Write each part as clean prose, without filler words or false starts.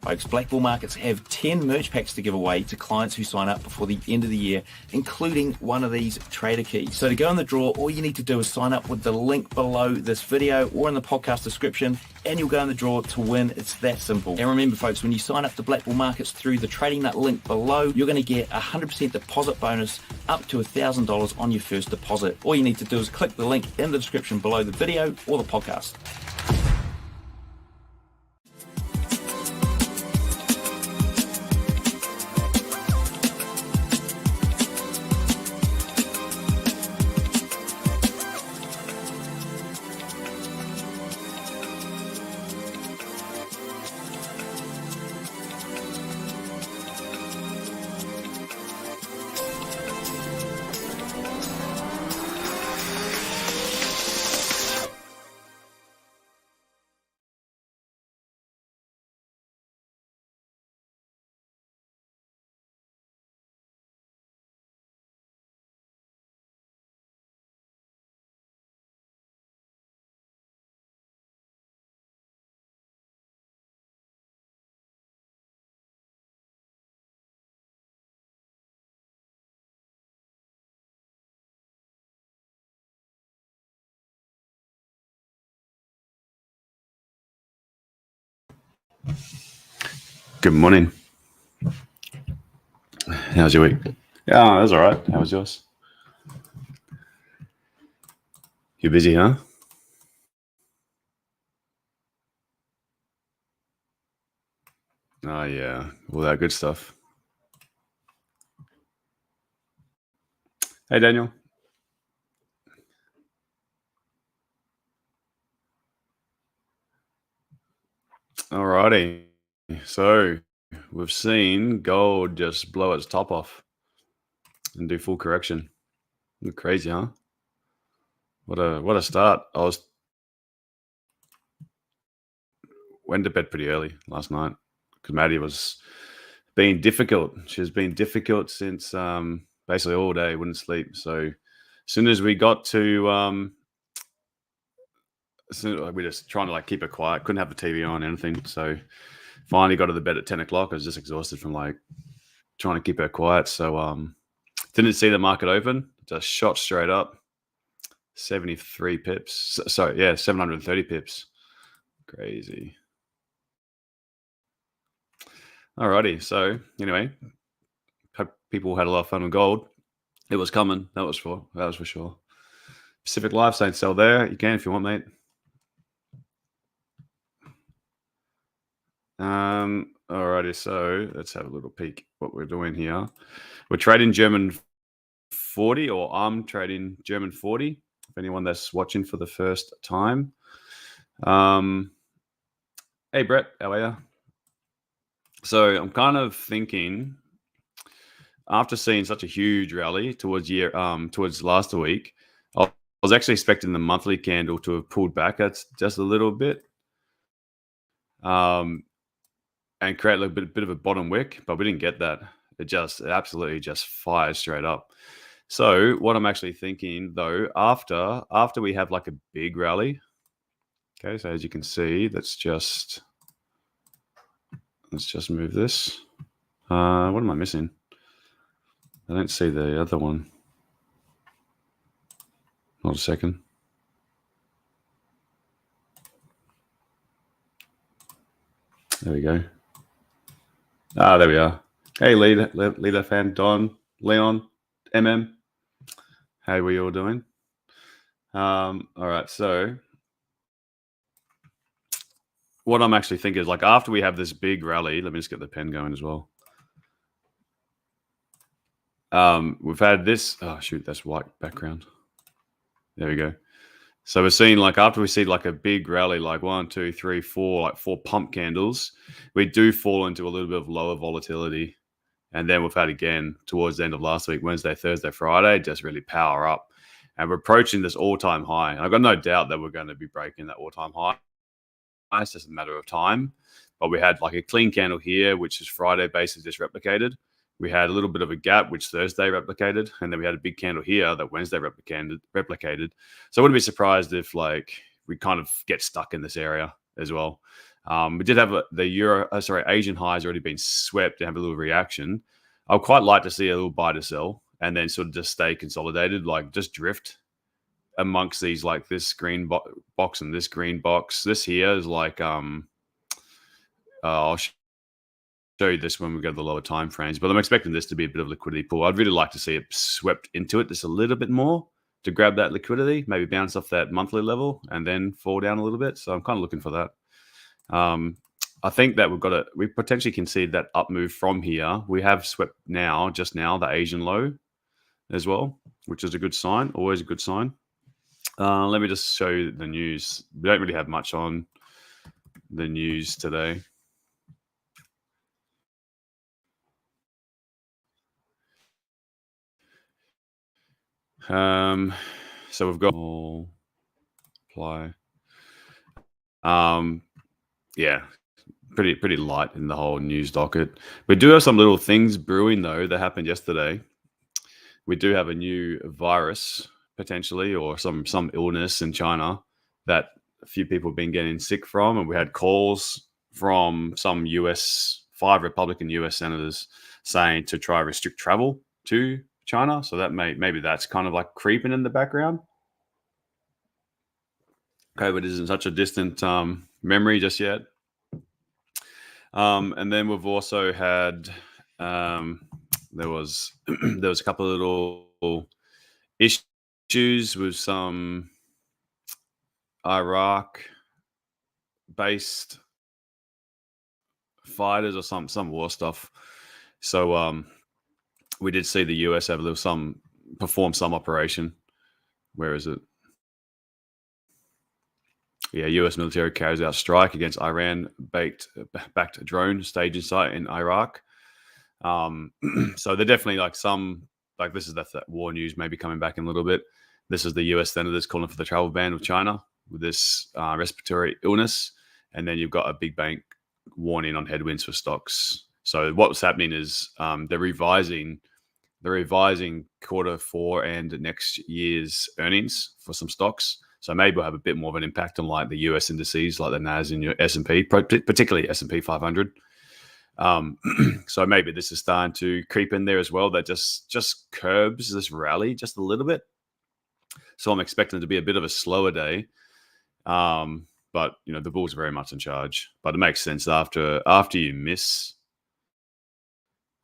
Folks, Black Bull Markets have 10 merch packs to give away to clients who sign up before the end of the year, including one of these trader keys. So to go in the draw, all you need to do is sign up with the link below this video or in the podcast description, and you'll go in the draw to win. It's that simple. And remember, folks, when you sign up to Black Bull Markets through the Trading Nut link below, you're going to get a 100% deposit bonus up to $1,000 on your first deposit. All you need to do is click the link in the description below the video or the podcast. Good morning. How's your week? Yeah, that's all right. How was yours? You're busy, huh? Oh, yeah. All that good stuff. Hey, Daniel. All righty. So we've seen gold just blow its top off and do full correction. Crazy, huh? What a start. Went to bed pretty early last night because Maddie was being difficult. She's been difficult since basically all day, wouldn't sleep. So as soon as we got to we're just trying to keep her quiet, couldn't have the TV on, anything. So finally got to the bed at 10 o'clock. I was just exhausted from trying to keep her quiet. So didn't see the market open, just shot straight up 73 pips. Sorry, yeah, 730 pips. Crazy. Alrighty, so anyway, hope people had a lot of fun with gold. It was coming. That was for sure. Pacific Life saying sell there. You can if you want, mate. Alrighty, so let's have a little peek what we're doing here. We're trading German 40, or I'm trading German 40. If anyone that's watching for the first time. Hey Brett, how are you? So I'm kind of thinking, after seeing such a huge rally towards last week, I was actually expecting the monthly candle to have pulled back just a little bit, and create a bit of a bottom wick, but we didn't get that. It absolutely just fired straight up. So what I'm actually thinking though, after we have a big rally, okay, so as you can see, let's just move this. What am I missing? I don't see the other one. Hold a second. There we go. There we are. Hey, leader fan, Don, Leon, MM. How are we all doing? All right, so what I'm actually thinking is after we have this big rally, let me just get the pen going as well. We've had this. Oh shoot, that's white background. There we go. So we're seeing after we see a big rally, 1, 2, 3, 4, 4 pump candles, we do fall into a little bit of lower volatility. And then we've had again towards the end of last week, Wednesday, Thursday, Friday, just really power up. And we're approaching this all-time high. And I've got no doubt that we're going to be breaking that all-time high. It's just a matter of time. But we had a clean candle here, which is Friday basically just replicated. We had a little bit of a gap, which Thursday replicated. And then we had a big candle here that Wednesday replicated. So I wouldn't be surprised if we kind of get stuck in this area as well. We did have Asian highs already been swept and have a little reaction. I would quite like to see a little buy to sell and then sort of just stay consolidated, like just drift amongst these, like this green box and this green box. This here is like I'll show you this when we go to the lower time frames, but I'm expecting this to be a bit of a liquidity pool. I'd really like to see it swept into it just a little bit more to grab that liquidity, maybe bounce off that monthly level and then fall down a little bit. So I'm kind of looking for that. I think that we potentially can see that up move from here. We have swept just now, the Asian low as well, which is a good sign, always a good sign. Let me just show you the news. We don't really have much on the news today. So we've got apply. Yeah, pretty light in the whole news docket. We do have some little things brewing though that happened yesterday. We do have a new virus potentially, or some illness in China that a few people have been getting sick from, and we had calls from some five Republican US senators saying to try restrict travel to China. So that maybe that's kind of like creeping in the background. COVID isn't such a distant memory just yet. And then we've also had there was a couple of little issues with some Iraq-based fighters or some war stuff. So we did see the US have perform some operation. Where is it? Yeah, US military carries out strike against Iran-backed drone staging site in Iraq. So they're definitely this is that war news maybe coming back in a little bit. This is the US senators calling for the travel ban with China with this respiratory illness. And then you've got a big bank warning on headwinds for stocks. So what's happening is they're revising Q4 and next year's earnings for some stocks. So maybe we'll have a bit more of an impact on like the US indices, like the NAS and your S&P, particularly S&P 500. So maybe this is starting to creep in there as well. That just curbs this rally just a little bit. So I'm expecting it to be a bit of a slower day. But the bulls are very much in charge. But it makes sense after you miss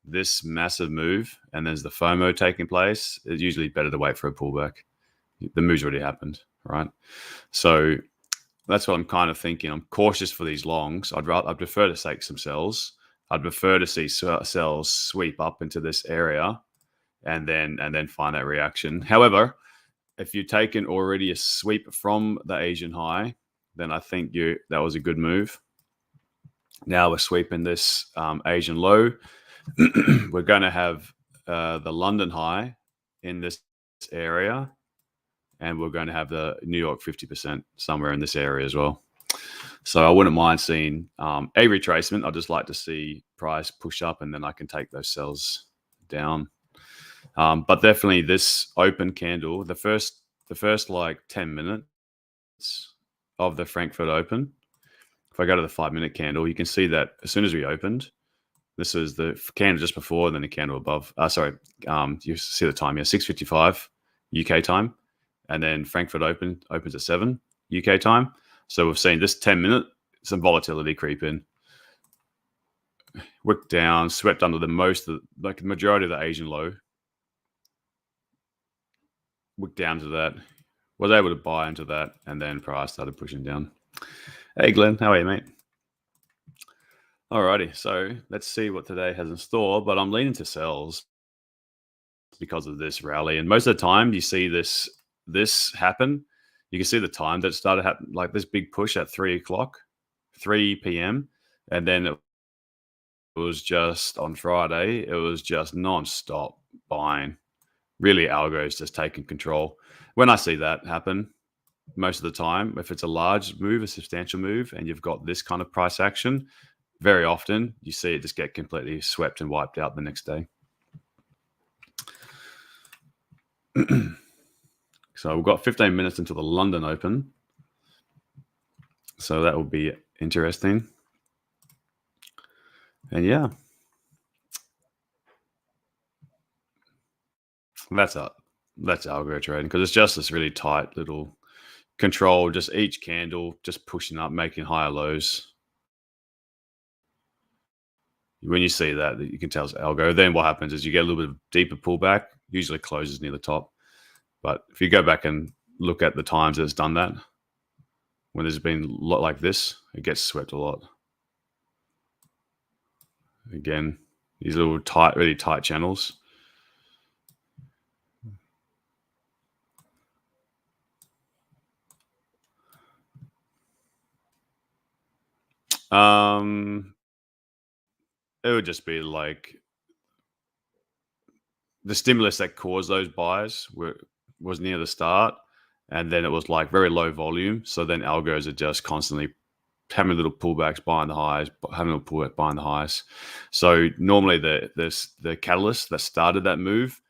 this massive move and there's the FOMO taking place, it's usually better to wait for a pullback. The move's already happened, right? So that's what I'm kind of thinking. I'm cautious for these longs. I'd prefer to take some sells. I'd prefer to see sells sweep up into this area and then find that reaction. However, if you've taken already a sweep from the Asian high, then I think that was a good move. Now we're sweeping this Asian low. We're going to have the London high in this area, and we're going to have the New York 50% somewhere in this area as well. So I wouldn't mind seeing a retracement. I'd just like to see price push up, and then I can take those sells down. But definitely this open candle, the first like 10 minutes of the Frankfurt Open. If I go to the 5-minute candle, you can see that as soon as we opened, this is the candle just before, then the candle above. You see the time here, 6:55 UK time, and then Frankfurt opens at 7 UK time. So we've seen this 10-minute, some volatility creep in. Wick down, swept under the majority of the Asian low. Wick down to that. Was able to buy into that, and then price started pushing down. Hey, Glenn, how are you, mate? Alrighty, so let's see what today has in store, but I'm leaning to sells because of this rally. And most of the time you see this happen. You can see the time that started happening, like this big push at 3 p.m. And then it was just on Friday, it was just non-stop buying. Really, algo is just taking control. When I see that happen, most of the time, if it's a large move, a substantial move, and you've got this kind of price action, very often you see it just get completely swept and wiped out the next day. So we've got 15 minutes until the London Open. So that will be interesting. And yeah, that's algo trading, because it's just this really tight little control, just each candle just pushing up, making higher lows. When you see that, you can tell it's algo. Then what happens is you get a little bit of deeper pullback, usually closes near the top. But if you go back and look at the times that it's done that, when there's been a lot like this, it gets swept a lot. Again, these little tight, really tight channels. It would just be like the stimulus that caused those buys was near the start, and then it was like very low volume. So then algos are just constantly having little pullbacks, buying the highs, having a little pullback, buying the highs. So normally the catalyst that started that move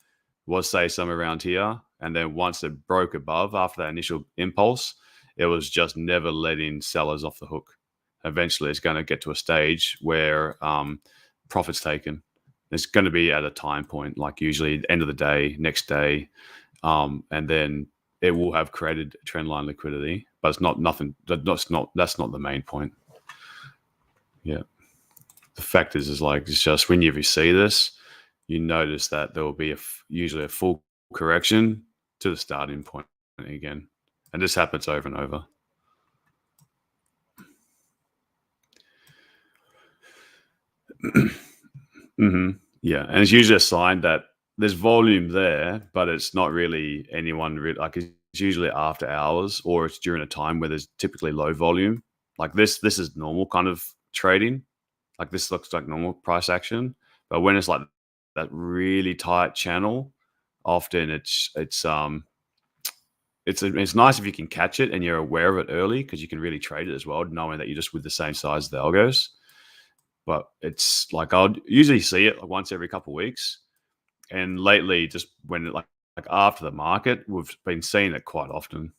was, say, somewhere around here, and then once it broke above after that initial impulse, it was just never letting sellers off the hook. Eventually, it's going to get to a stage where profits taken. It's going to be at a time point, like usually end of the day, next day, and then it will have created trendline liquidity, but it's not nothing. That's not the main point. Yeah, the fact is like it's just whenever you see this, you notice that there will be usually a full correction to the starting point again, and this happens over and over. Yeah, and it's usually a sign that there's volume there, but it's not really anyone like it's usually after hours, or it's during a time where there's typically low volume. Like this is normal kind of trading. Like this looks like normal price action, but when it's like that really tight channel, often it's nice if you can catch it and you're aware of it early, because you can really trade it as well, knowing that you're just with the same size as the algos. But it's like I'll usually see it once every couple of weeks, and lately, just when like after the market, we've been seeing it quite often,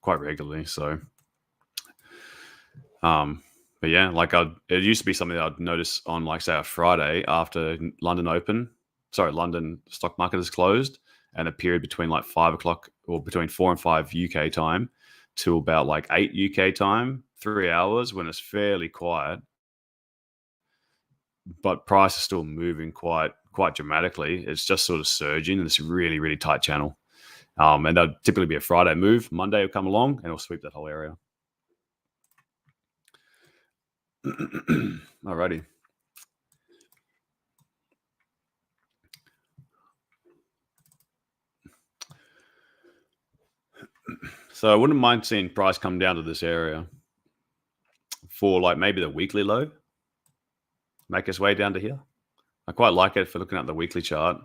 quite regularly. So, but yeah, like it used to be something that I'd notice on, like, say, a Friday after London stock market is closed, and a period between like 5 o'clock or between 4 and 5 UK time to about like 8 UK time, 3 hours when it's fairly quiet, but price is still moving quite dramatically. It's just sort of surging in this really, really tight channel. And that'd typically be a Friday move. Monday will come along and it'll sweep that whole area. Alrighty. So I wouldn't mind seeing price come down to this area for like maybe the weekly low, make its way down to here. I quite like it for looking at the weekly chart.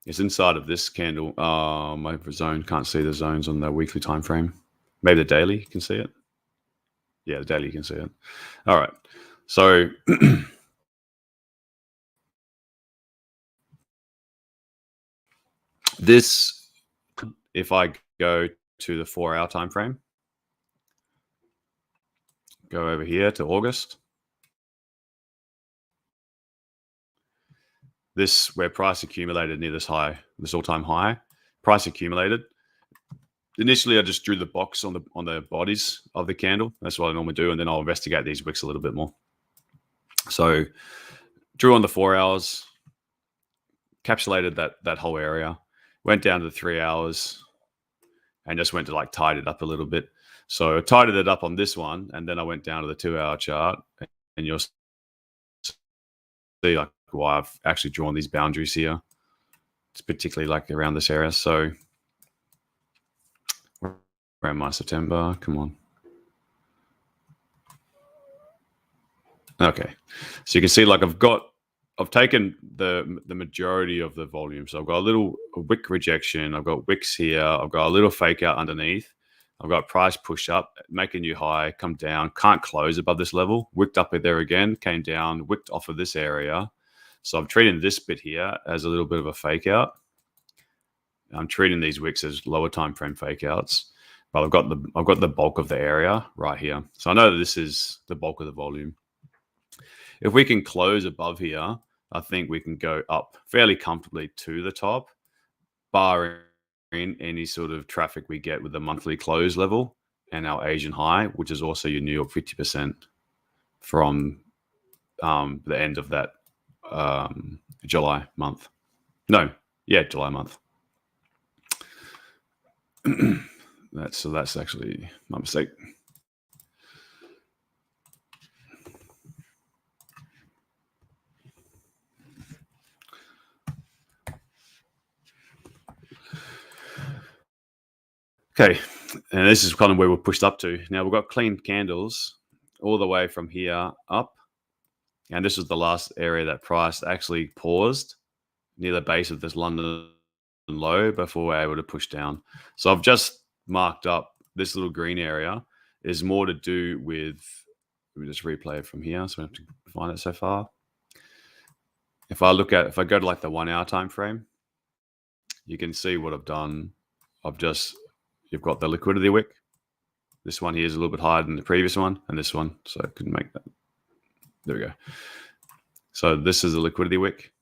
It's inside of this candle. My zone can't see the zones on the weekly time frame. Maybe the daily, you can see it. Yeah, the daily, you can see it. All right. So this, if I go to the 4-hour time frame, go over here to August. This where price accumulated near this high, this all-time high. Price accumulated. Initially, I just drew the box on the bodies of the candle. That's what I normally do, and then I'll investigate these wicks a little bit more. So, drew on the 4 hours, encapsulated that whole area, went down to the 3 hours, and just went to like tied it up a little bit. So I tied it up on this one, and then I went down to the 2-hour chart, and you'll see like why I've actually drawn these boundaries here. It's particularly like around this area. So around my September, come on. Okay, so you can see like I've taken the majority of the volume. So I've got a little wick rejection. I've got wicks here. I've got a little fake out underneath. I've got price push up, make a new high, come down, can't close above this level. Wicked up there again, came down, wicked off of this area. So I'm treating this bit here as a little bit of a fake out. I'm treating these wicks as lower time frame fake outs, but I've got the bulk of the area right here. So I know that this is the bulk of the volume. if we can close above here, I think we can go up fairly comfortably to the top, barring any sort of traffic we get with the monthly close level and our Asian high, which is also your New York 50% from the end of that July month. July month. That's actually my mistake. Okay, and this is kind of where we're pushed up to. Now we've got clean candles all the way from here up. And this was the last area that price actually paused near the base of this London low before we're able to push down. So I've just marked up this little green area is more to do with, let me just replay it from here. So we have to find it so far. If I go to like the 1 hour time frame, you can see what I've done. You've got the liquidity wick. This one here is a little bit higher than the previous one, and this one, so I couldn't make that. There we go. So this is a liquidity wick.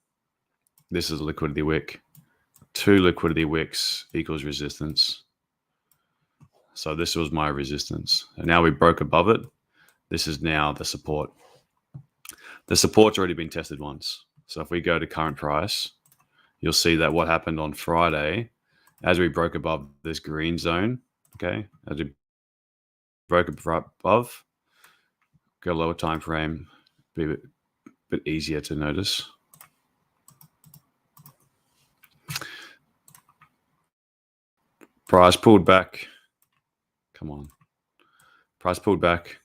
This is a liquidity wick. 2 liquidity wicks equals resistance. So this was my resistance. And now we broke above it. This is now the support. The support's already been tested once. So if we go to current price, you'll see that what happened on Friday, as we broke above this green zone, okay, as we broke above, go lower time frame, be a bit easier to notice. Price pulled back. Come on. Price pulled back,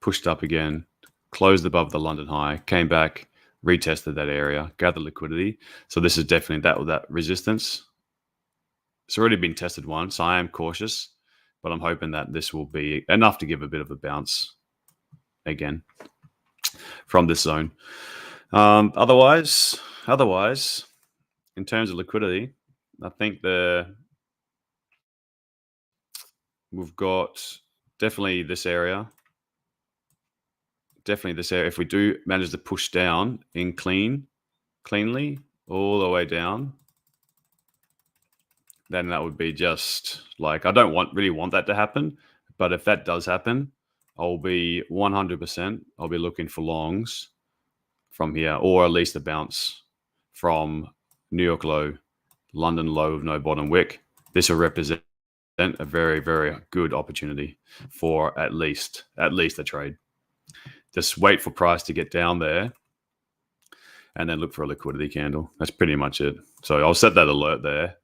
pushed up again, closed above the London high, came back, retested that area, gathered liquidity. So this is definitely that resistance. It's already been tested once. I am cautious, but I'm hoping that this will be enough to give a bit of a bounce again from this zone. Otherwise, in terms of liquidity, I think we've got definitely this area. If we do manage to push down in cleanly all the way down, then that would be just like, I don't really want that to happen. But if that does happen, I'll be 100%. I'll be looking for longs from here, or at least a bounce from New York low, London low of no bottom wick. This will represent a very, very good opportunity for at least a trade. Just wait for price to get down there and then look for a liquidity candle. That's pretty much it. So I'll set that alert there.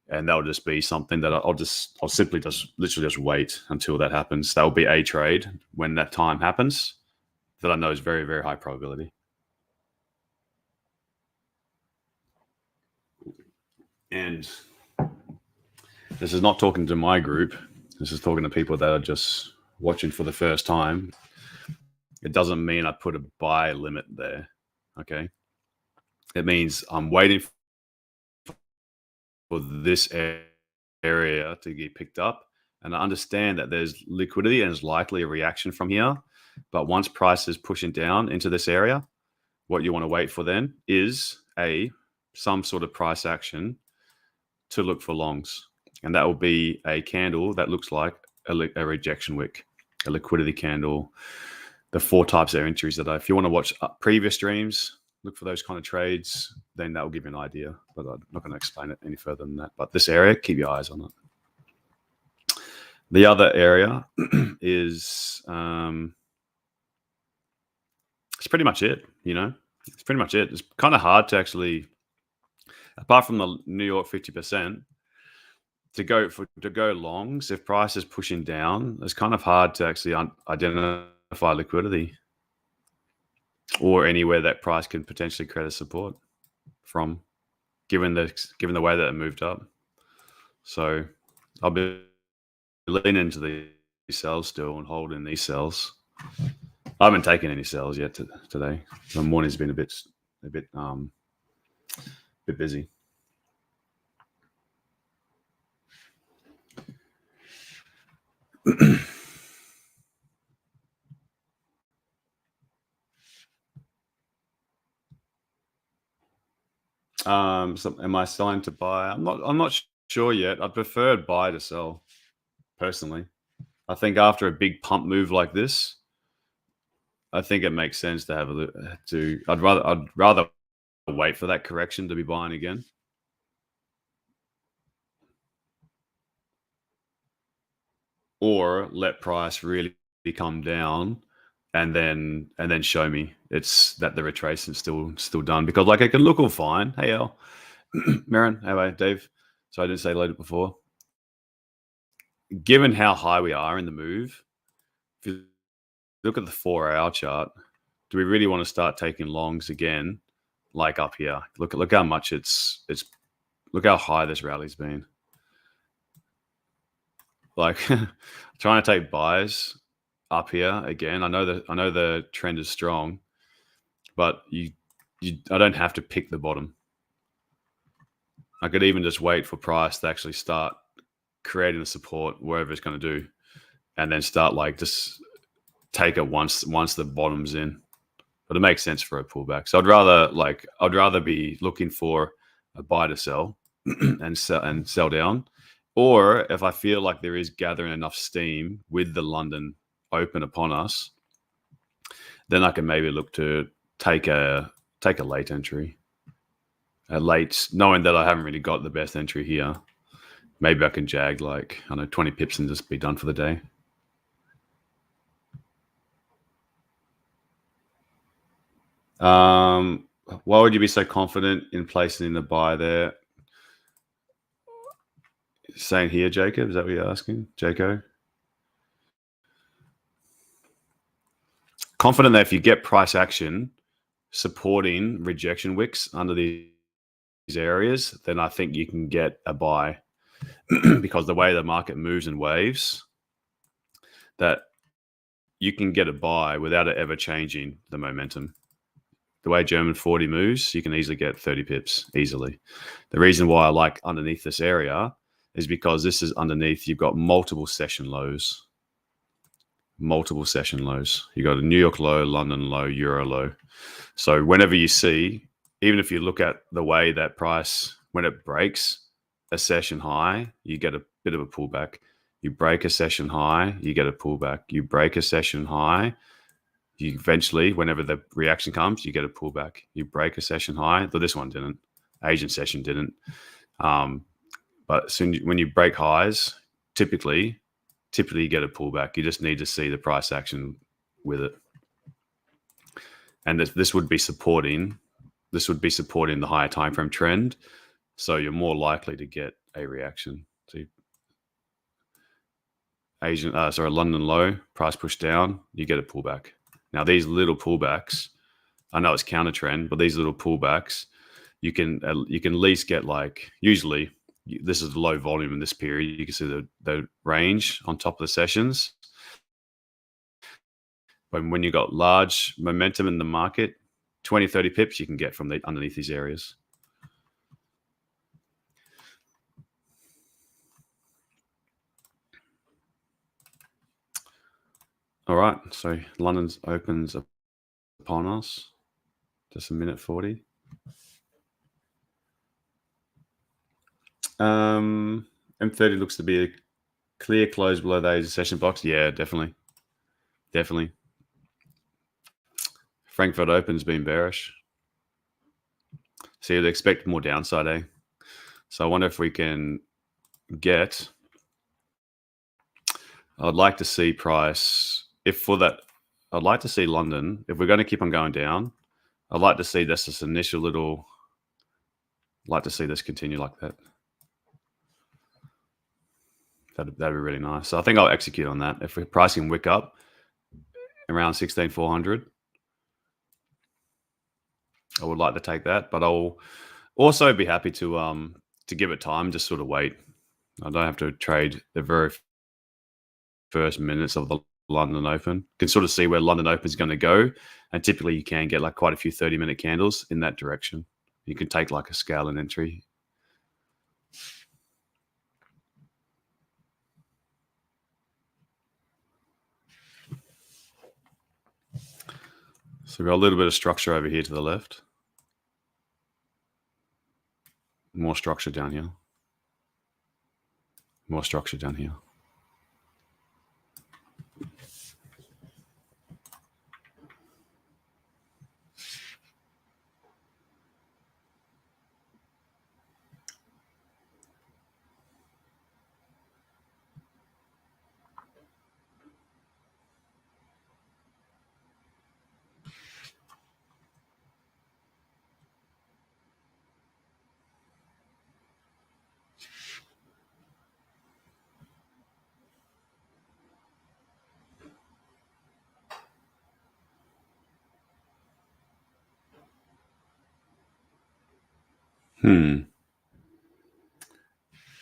And that'll just be something that I'll simply literally wait until that happens. That will be a trade when that time happens that I know is very, very high probability. And this is not talking to my group. This is talking to people that are just watching for the first time. It doesn't mean I put a buy limit there, okay? It means I'm waiting for this area to get picked up. And I understand that there's liquidity and there's likely a reaction from here. But once price is pushing down into this area, what you want to wait for then is some sort of price action to look for longs. And that will be a candle that looks like a rejection wick, a liquidity candle. The 4 types of entries if you want to watch previous streams, look for those kind of trades, then that will give you an idea. But I'm not going to explain it any further than that. But this area, keep your eyes on it. The other area is, it's pretty much it, It's pretty much it. It's kind of hard to actually, apart from the New York 50%, to go longs, if price is pushing down, it's kind of hard to actually identify liquidity or anywhere that price can potentially create a support from, given the way that it moved up. So I'll be leaning into these sells still and holding these sells. I haven't taken any sells yet today. The morning's been a bit busy. So am I selling to buy? I'm not sure yet. I prefer buy to sell personally. I think after a big pump move like this, I think it makes sense to have a look. I'd rather wait for that correction to be buying again. Or let price really come down and then show me it's that the retracement's still done, because like it can look all fine. Hey Al. Marin, how are you? Dave? So I didn't say loaded before. Given how high we are in the move, if you look at the 4-hour chart, do we really want to start taking longs again? Like up here, look how much it's look how high this rally's been. Like trying to take buys up here again. I know the trend is strong, but I don't have to pick the bottom. I could even just wait for price to actually start creating the support wherever it's going to do, and then start like just take it once the bottom's in. But it makes sense for a pullback. So I'd rather be looking for a buy to sell and sell down, or if I feel like there is gathering enough steam with the London open upon us, then I can maybe look to take a late entry. Knowing that I haven't really got the best entry here, maybe I can jag like, I don't know, 20 pips and just be done for the day. Why would you be so confident in placing the buy there? Saying here, Jacob, is that what you're asking, Jaco? Confident that if you get price action supporting rejection wicks under these areas, then I think you can get a buy because the way the market moves in waves, that you can get a buy without it ever changing the momentum. The way German 40 moves, you can easily get 30 pips easily. The reason why I like underneath this area is because this is underneath, you've got multiple session lows. You got a New York low, London low, Euro low. So whenever you see, even if you look at the way that price, when it breaks a session high, you get a bit of a pullback. You break a session high, you get a pullback. You break a session high, you eventually, whenever the reaction comes, you get a pullback. You break a session high, though this one didn't. Asian session didn't. But when you break highs, typically you get a pullback. You just need to see the price action with it. And this would be supporting the higher time frame trend. So you're more likely to get a reaction. See, London low, price push down, you get a pullback. Now these little pullbacks, I know it's counter trend, but these little pullbacks, you can at least get like, usually this is low volume in this period. You can see the range on top of the sessions. But when you got large momentum in the market, 20, 30 pips you can get from underneath these areas. All right, so London's opens upon us. Just a minute 40. M30 looks to be a clear close below the Asia session box. Yeah, definitely. Frankfurt Open's been bearish. So you'd expect more downside, eh? So I wonder if we can get... I'd like to see price... I'd like to see London. If we're going to keep on going down, I'd like to see this initial little... I'd like to see this continue like that. That'd be really nice. So I think I'll execute on that. If we're pricing wick up around 16,400, I would like to take that, but I'll also be happy to give it time, just sort of wait. I don't have to trade the very first minutes of the London Open. You can sort of see where London Open is going to go, and typically you can get like quite a few 30-minute candles in that direction. You can take like a scale and entry. So we've got a little bit of structure over here to the left. More structure down here. More structure down here.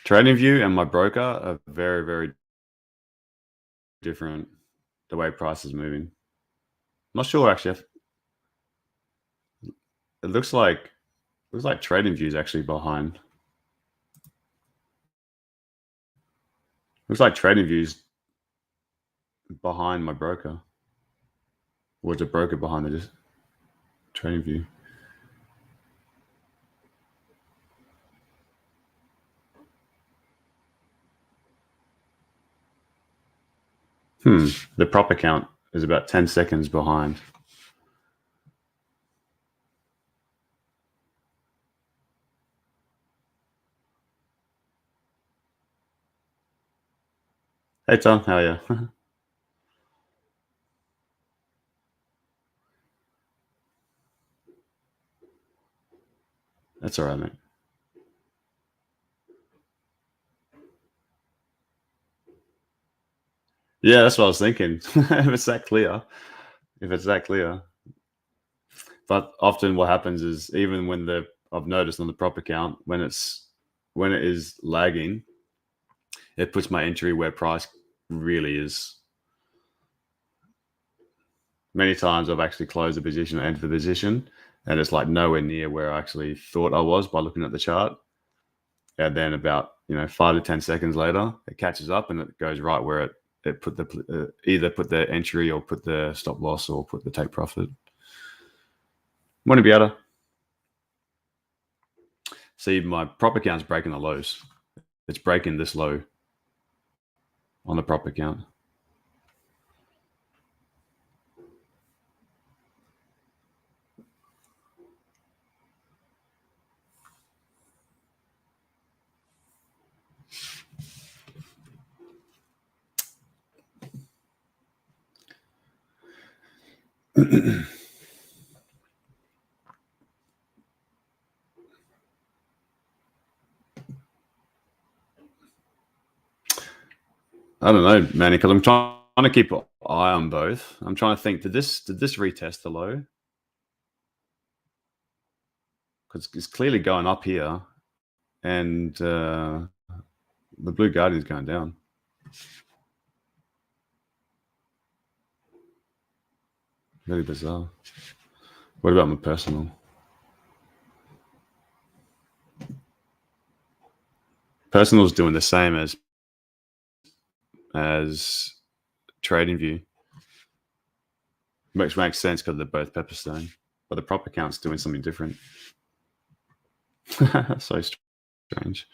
TradingView and my broker are very, very different. The way price is moving. I'm not sure actually. It looks like TradingView is actually behind. Looks like TradingView's behind my broker. Or is the broker behind the TradingView? The prop account is about 10 seconds behind. Hey Tom, how are you? That's all right, mate. Yeah, that's what I was thinking. If it's that clear. But often what happens is even when I've noticed on the prop account, when it is lagging, it puts my entry where price really is. Many times I've actually closed the position or entered the position, and it's like nowhere near where I actually thought I was by looking at the chart. And then about 5 to 10 seconds later, it catches up and it goes right where it put the either put the entry or put the stop loss or put the take profit. Want to be able to see my prop account's breaking the lows. It's breaking this low on the prop account. I don't know, Manny, because I'm trying to keep an eye on both. I'm trying to think, did this retest the low? Because it's clearly going up here, and the Blue Guardian's going down. Really bizarre. What about my personal? Personal's doing the same as TradingView, which makes sense because they're both Pepperstone, but the prop account's doing something different. So strange.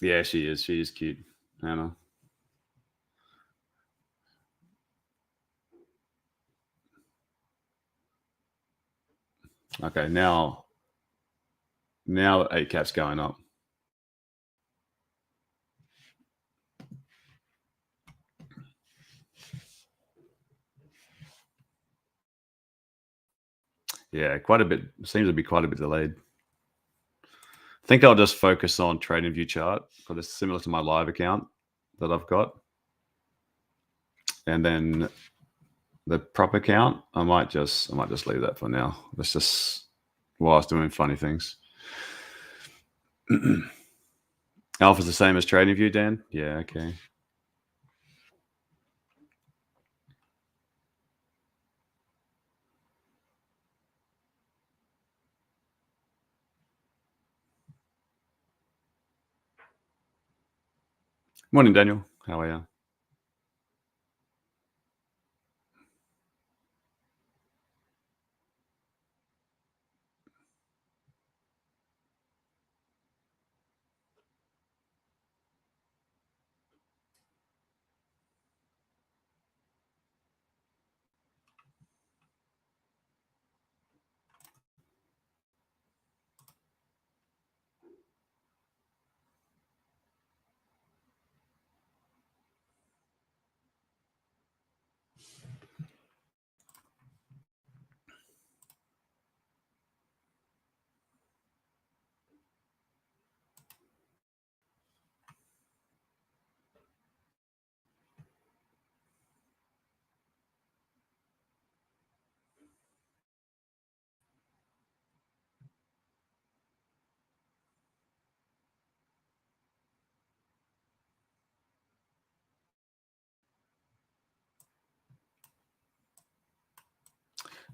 Yeah, she is. She is cute, Hannah. Okay, now the 8-cap's going up. Yeah, quite a bit. Seems to be quite a bit delayed. I think I'll just focus on TradingView chart because it's similar to my live account that I've got. And then the prop account, I might just leave that for now. That's just while I was doing funny things. Alpha's the same as TradingView, Dan? Yeah, okay. Morning, Daniel. How are you?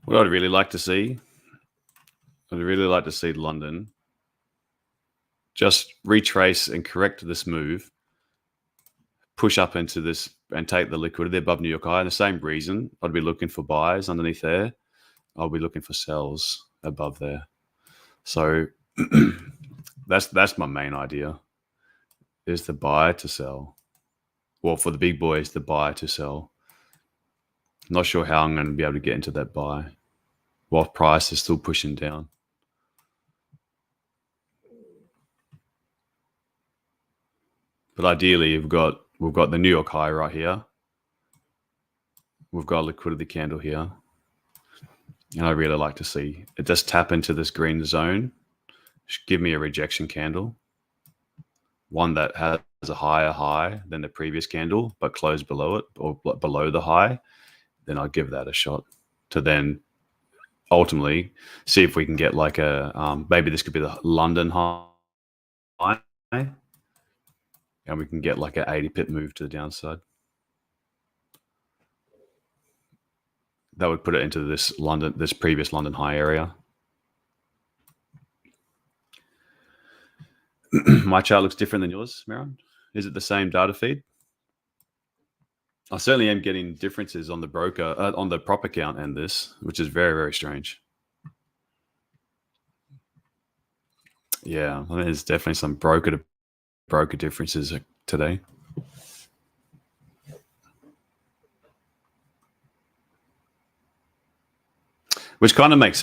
What I'd really like to see, London just retrace and correct this move, push up into this and take the liquidity above New York high. And the same reason, I'd be looking for buys underneath there. I'll be looking for sells above there. So that's my main idea, is the buy to sell. Well, for the big boys, the buy to sell. Not sure how I'm going to be able to get into that buy while price is still pushing down. But ideally, we've got the New York high right here. We've got a liquidity candle here. And I really like to see it just tap into this green zone. Give me a rejection candle. One that has a higher high than the previous candle, but close below it or below the high. Then I'll give that a shot to then ultimately see if we can get like a, maybe this could be the London high. And we can get like an 80 pip move to the downside. That would put it into this previous London high area. My chart looks different than yours, Miran. Is it the same data feed? I certainly am getting differences on the broker, on the prop account and this, which is very, very strange. Yeah, I think there's definitely some broker to broker differences today. Which kind of makes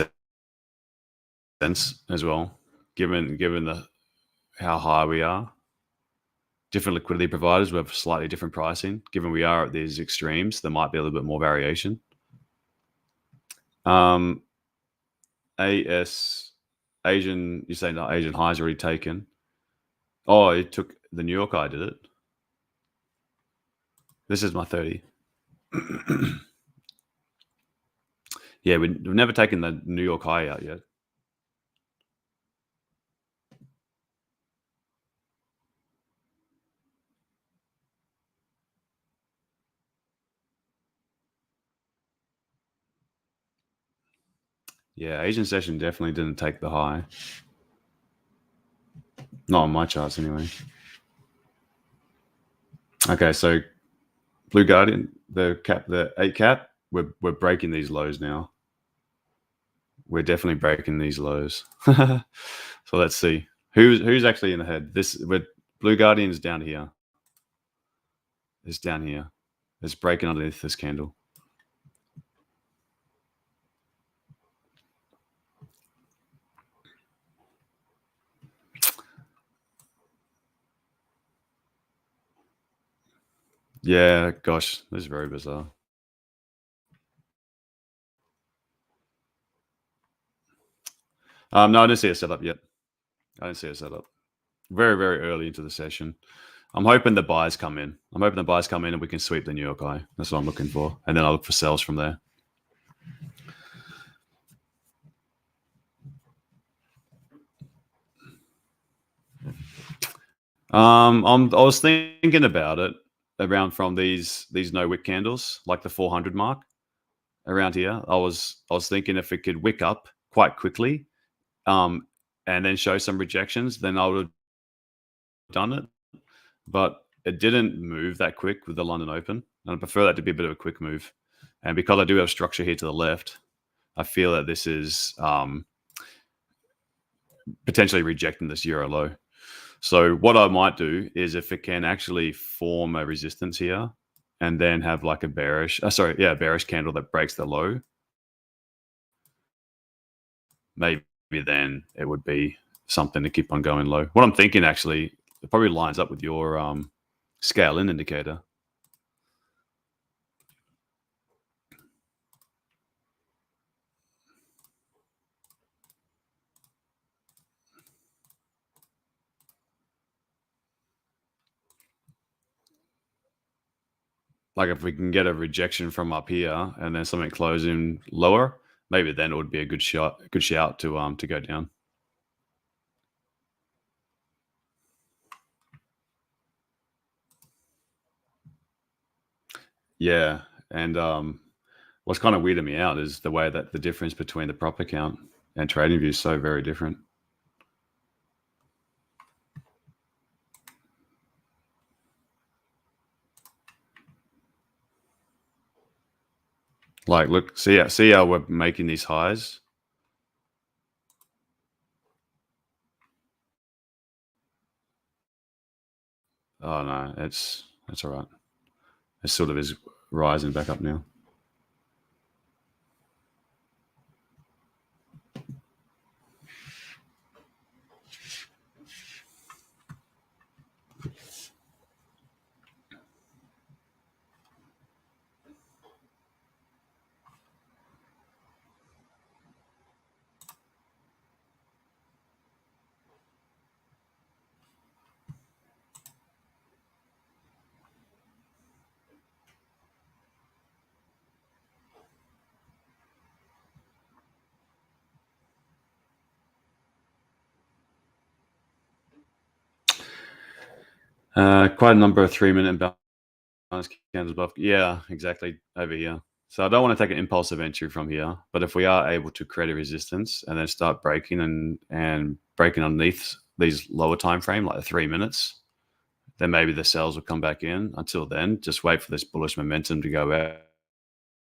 sense as well, given how high we are. Different liquidity providers will have slightly different pricing. Given we are at these extremes, there might be a little bit more variation. Asian, you say no, Asian high's already taken. Oh, it took the New York high, did it? This is my 30. Yeah, we've never taken the New York high out yet. Yeah, Asian session definitely didn't take the high. Not on my charts anyway. Okay, so Blue Guardian, the 8 cap, we're breaking these lows now. We're definitely breaking these lows. So let's see who's actually in the head. Blue Guardian's down here. It's down here. It's breaking underneath this candle. Yeah, gosh, this is very bizarre. No, I didn't see a setup yet. I didn't see a setup. Very, very early into the session. I'm hoping the buys come in. And we can sweep the New York high. That's what I'm looking for. And then I'll look for sells from there. I was thinking about it around from these no wick candles, like the 400 mark around here. I was thinking if it could wick up quite quickly, and then show some rejections, then I would have done it. But it didn't move that quick with the London Open, and I prefer that to be a bit of a quick move. And because I do have structure here to the left, I feel that this is potentially rejecting this euro low. So what I might do is if it can actually form a resistance here and then have like a bearish candle that breaks the low, maybe then it would be something to keep on going low. What I'm thinking actually, it probably lines up with your scale in indicator. Like if we can get a rejection from up here and then something closing lower, maybe then it would be a good shout to go down. Yeah, and What's kind of weirded me out is the way that the difference between the prop account and TradingView is so very different. Like, look, see how we're making these highs. Oh no, that's all right. It sort of is rising back up now. Quite a number of 3-minute balance candles above. Yeah, exactly, over here. So I don't want to take an impulsive entry from here, but if we are able to create a resistance and then start breaking and breaking underneath these lower time frame, like the 3 minutes, then maybe the sells will come back in. Until then, just wait for this bullish momentum to go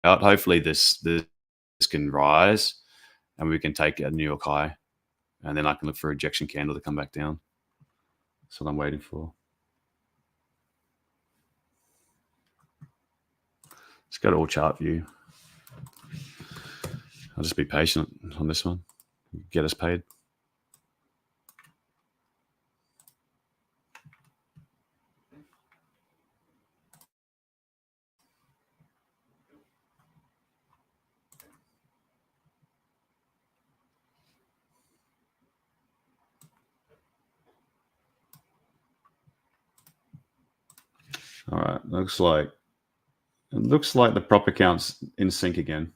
out. Hopefully this can rise and we can take a New York high, and then I can look for a rejection candle to come back down. That's what I'm waiting for. Let's go to all chart view. I'll just be patient on this one. Get us paid. All right, looks like the prop account's in sync again.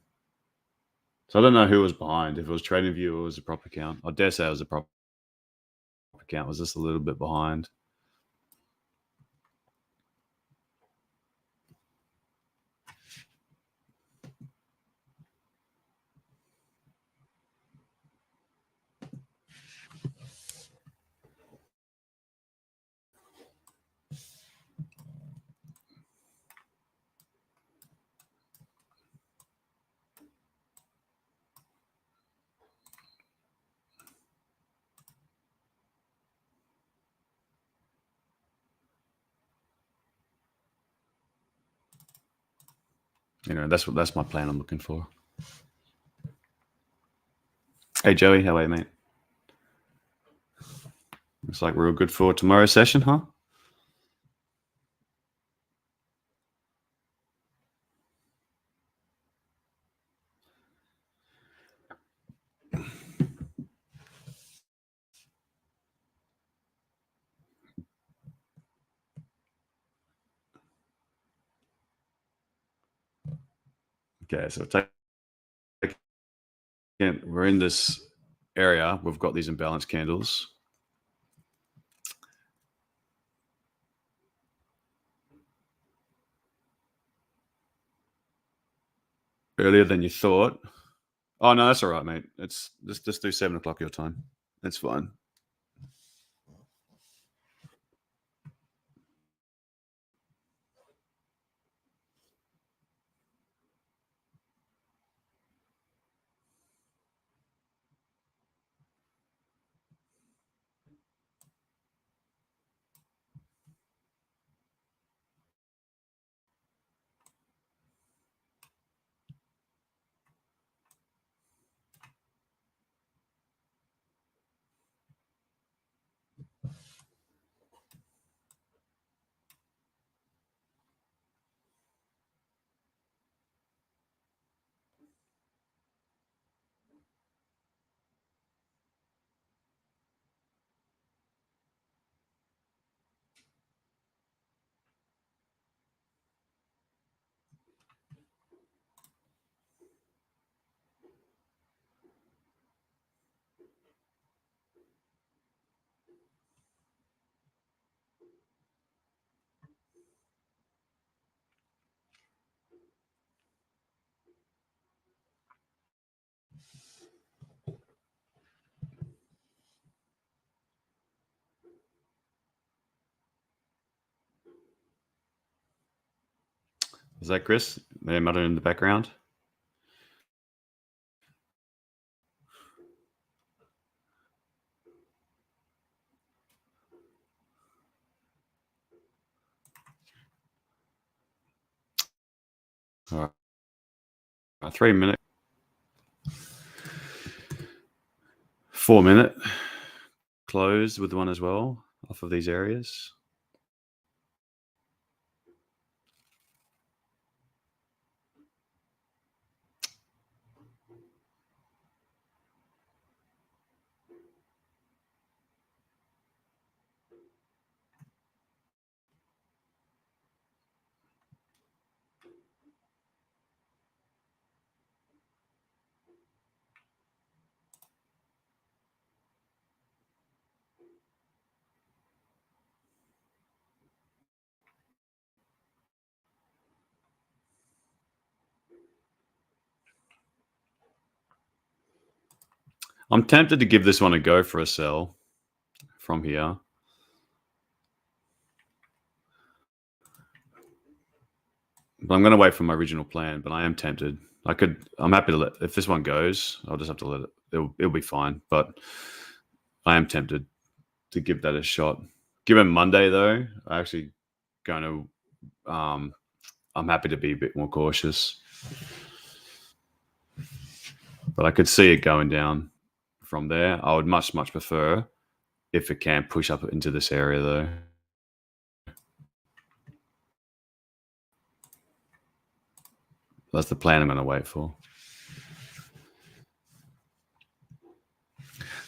So I don't know who was behind. If it was TradingView or it was a prop account. I dare say it was a prop account. Was just a little bit behind. That's my plan I'm looking for. Hey Joey, how are you, mate? Looks like we're all good for tomorrow's session, huh? Okay, so we're in this area. We've got these imbalanced candles. Earlier than you thought. Oh no, that's all right, mate. It's just do 7 o'clock your time. That's fine. Is that Chris? They're muttering in the background. All right. 3 minute, 4 minute closed with one as well off of these areas. I'm tempted to give this one a go for a sell from here. But I'm going to wait for my original plan, but I am tempted. I'm happy to if this one goes, I'll just have to let it. It'll be fine. But I am tempted to give that a shot. Given Monday, though, I actually going to, I'm happy to be a bit more cautious. But I could see it going down from there. I would much prefer if it can push up into this area, though. That's the plan I'm going to wait for.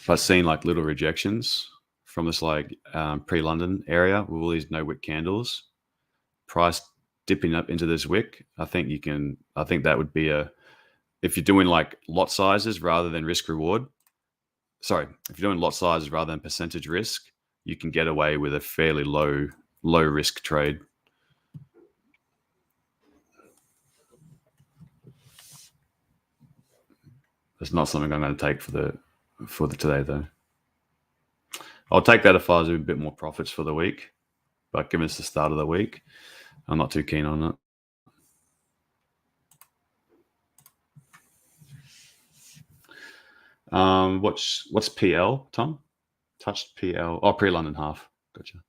But I've seen like little rejections from this like pre-London area with all these no wick candles, price dipping up into this wick. I think that would be if you're doing like lot sizes rather than risk reward. Sorry, if you're doing lot sizes rather than percentage risk, you can get away with a fairly low risk trade. It's not something I'm going to take for the today though. I'll take that if I was doing a bit more profits for the week, but given it's the start of the week, I'm not too keen on it. What's PL, Tom? Touched PL. Oh, pre-London half. Gotcha.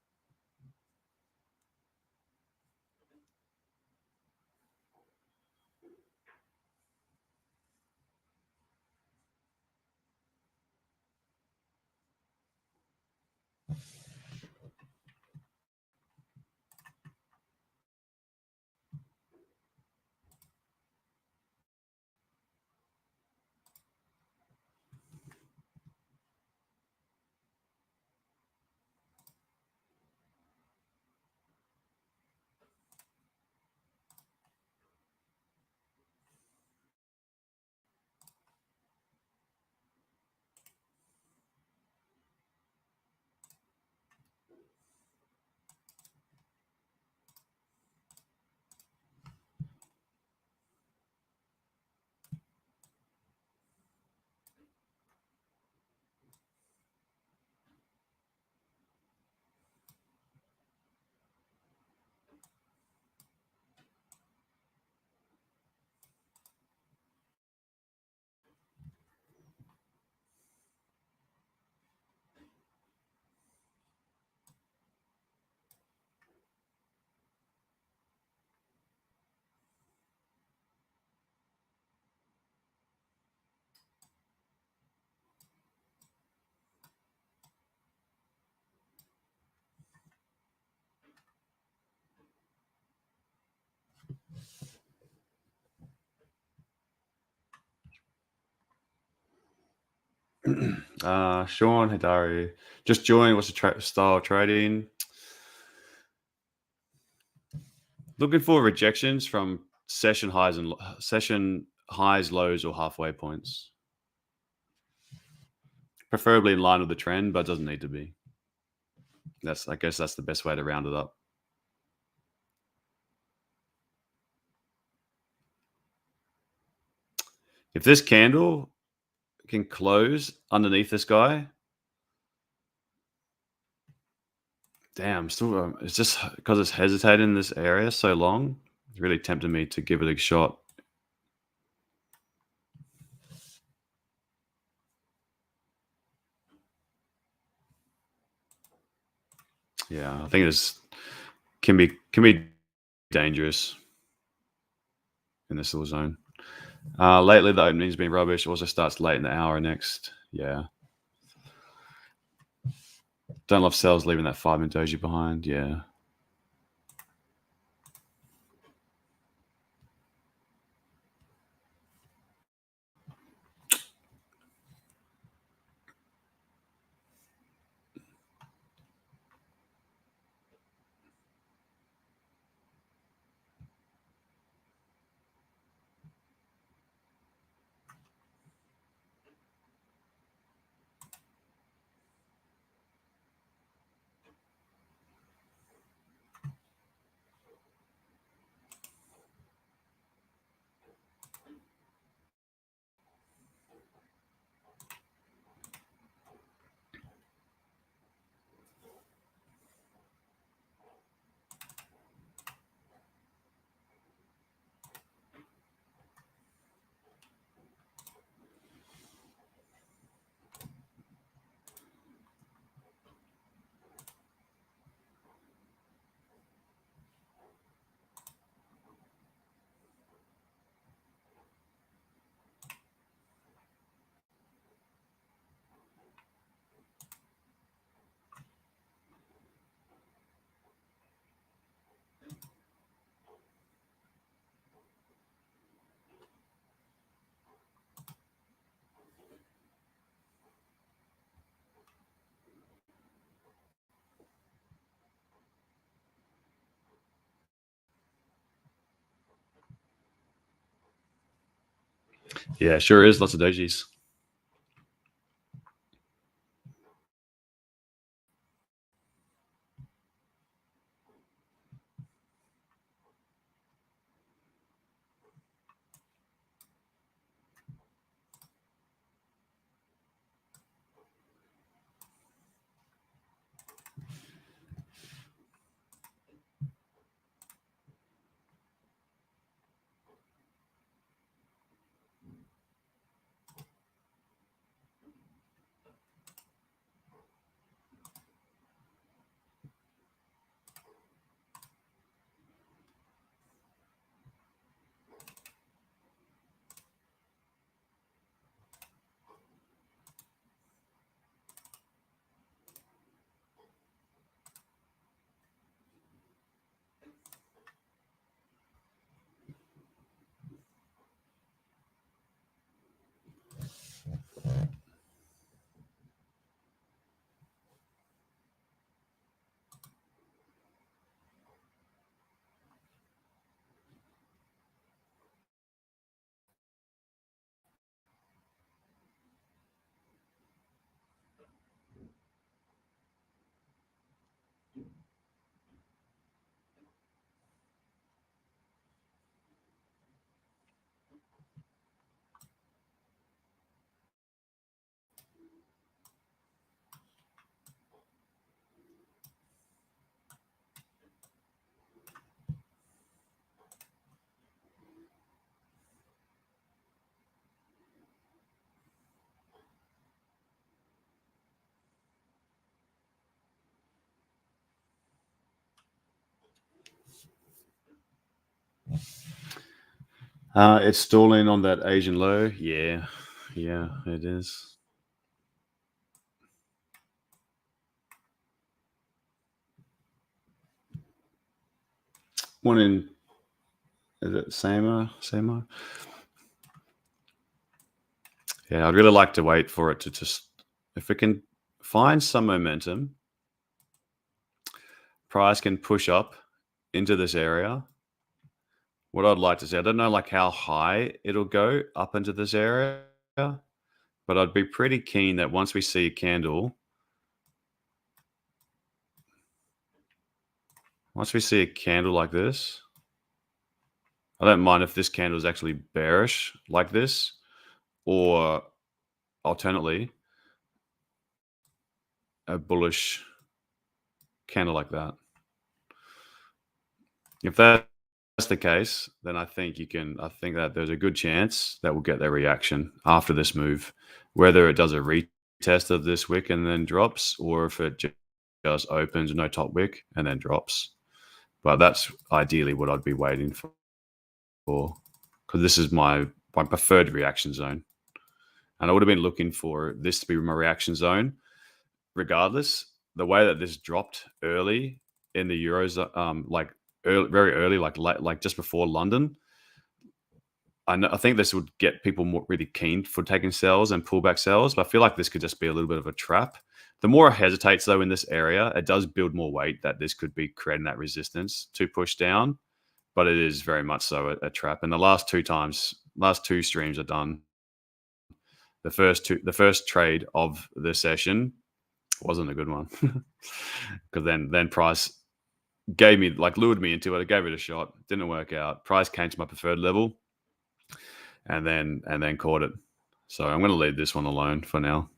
Sean Hidari just joined. What's the style of trading? Looking for rejections from session highs, lows, or halfway points. Preferably in line with the trend, but it doesn't need to be. I guess that's the best way to round it up. If this candle can close underneath this guy, damn, still it's just because it's hesitated in this area so long. It's really tempted me to give it a shot. Yeah, I think this can be dangerous in this little zone. Lately, the opening's been rubbish. Also starts late in the hour next. Yeah. Don't love cells leaving that 5-minute doji behind. Yeah. Yeah, sure is. Lots of dojis. It's stalling on that Asian low. Yeah, it is. One in, is it Sama? Yeah, I'd really like to wait for it to just, if it can find some momentum, price can push up into this area. What I'd like to see, I don't know like how high it'll go up into this area, but I'd be pretty keen that once we see a candle, like this, I don't mind if this candle is actually bearish like this, or alternately, a bullish candle like that. If that's the case, then I think that there's a good chance that we'll get their reaction after this move, whether it does a retest of this wick and then drops, or if it just opens no top wick and then drops. But that's ideally what I'd be waiting for, because this is my preferred reaction zone, and I would have been looking for this to be my reaction zone regardless. The way that this dropped early in the Euros, very early, like just before London, I think this would get people really keen for taking sells and pullback sells, but I feel like this could just be a little bit of a trap. The more it hesitates, though, in this area, it does build more weight that this could be creating that resistance to push down, but it is very much so a trap. And the last two streams are done. The first trade of the session wasn't a good one, because then price lured me into it. I gave it a shot, didn't work out. Price came to my preferred level, and then caught it. So I'm going to leave this one alone for now.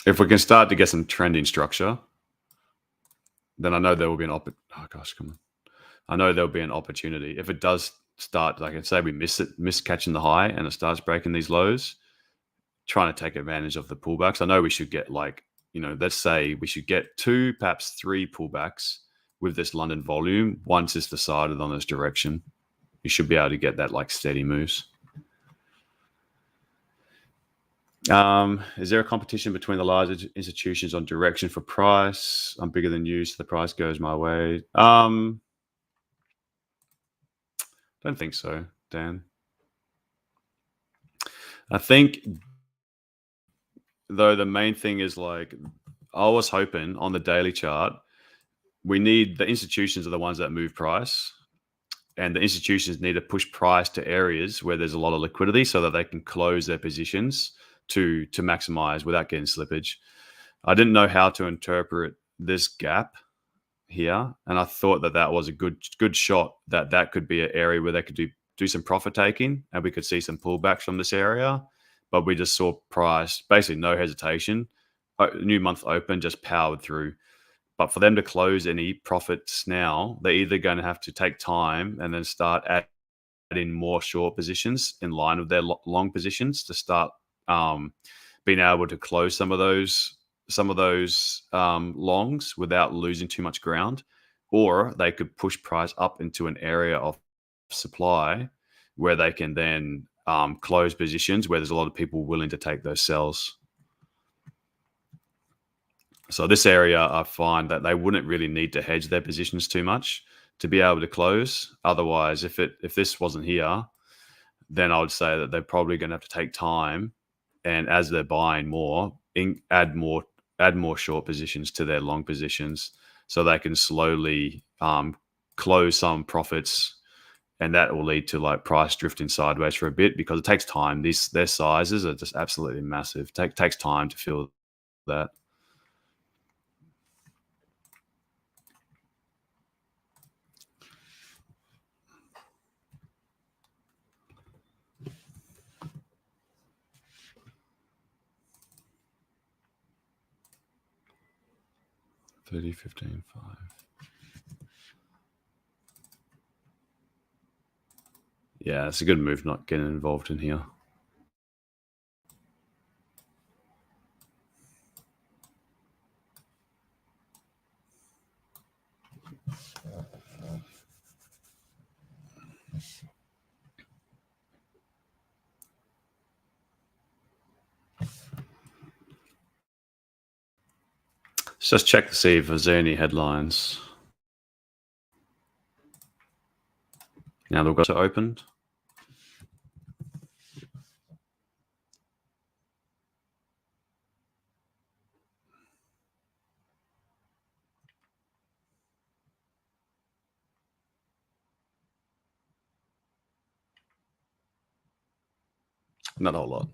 If we can start to get some trending structure, then I know there will be I know there'll be an opportunity. If it does start, like I say, we miss catching the high and it starts breaking these lows, trying to take advantage of the pullbacks. I know we should get let's say we should get 2, perhaps 3 pullbacks with this London volume. Once it's decided on this direction, you should be able to get that steady moves. Is there a competition between the large institutions on direction for price? I'm bigger than you, so the price goes my way. Don't think so, Dan. I think, though, the main thing is I was hoping on the daily chart, we need the institutions are the ones that move price, and the institutions need to push price to areas where there's a lot of liquidity so that they can close their positions to maximize without getting slippage. I didn't know how to interpret this gap here, and I thought that was a good shot that could be an area where they could do some profit taking, and we could see some pullbacks from this area. But we just saw price basically no hesitation, new month open, just powered through. But for them to close any profits now, they're either going to have to take time and then start adding more short positions in line with their long positions to start being able to close some of those longs without losing too much ground, or they could push price up into an area of supply where they can then close positions where there's a lot of people willing to take those sells. So this area, I find that they wouldn't really need to hedge their positions too much to be able to close. Otherwise, if this wasn't here, then I would say that they're probably going to have to take time, and as they're buying more, add more short positions to their long positions, so they can slowly close some profits, and that will lead to price drifting sideways for a bit, because it takes time. Their sizes are just absolutely massive. Takes time to fill that. $30, $15, $5. Yeah, it's a good move not getting involved in here. Let's just check to see if there's any headlines. Now they've got it opened. Not a whole lot.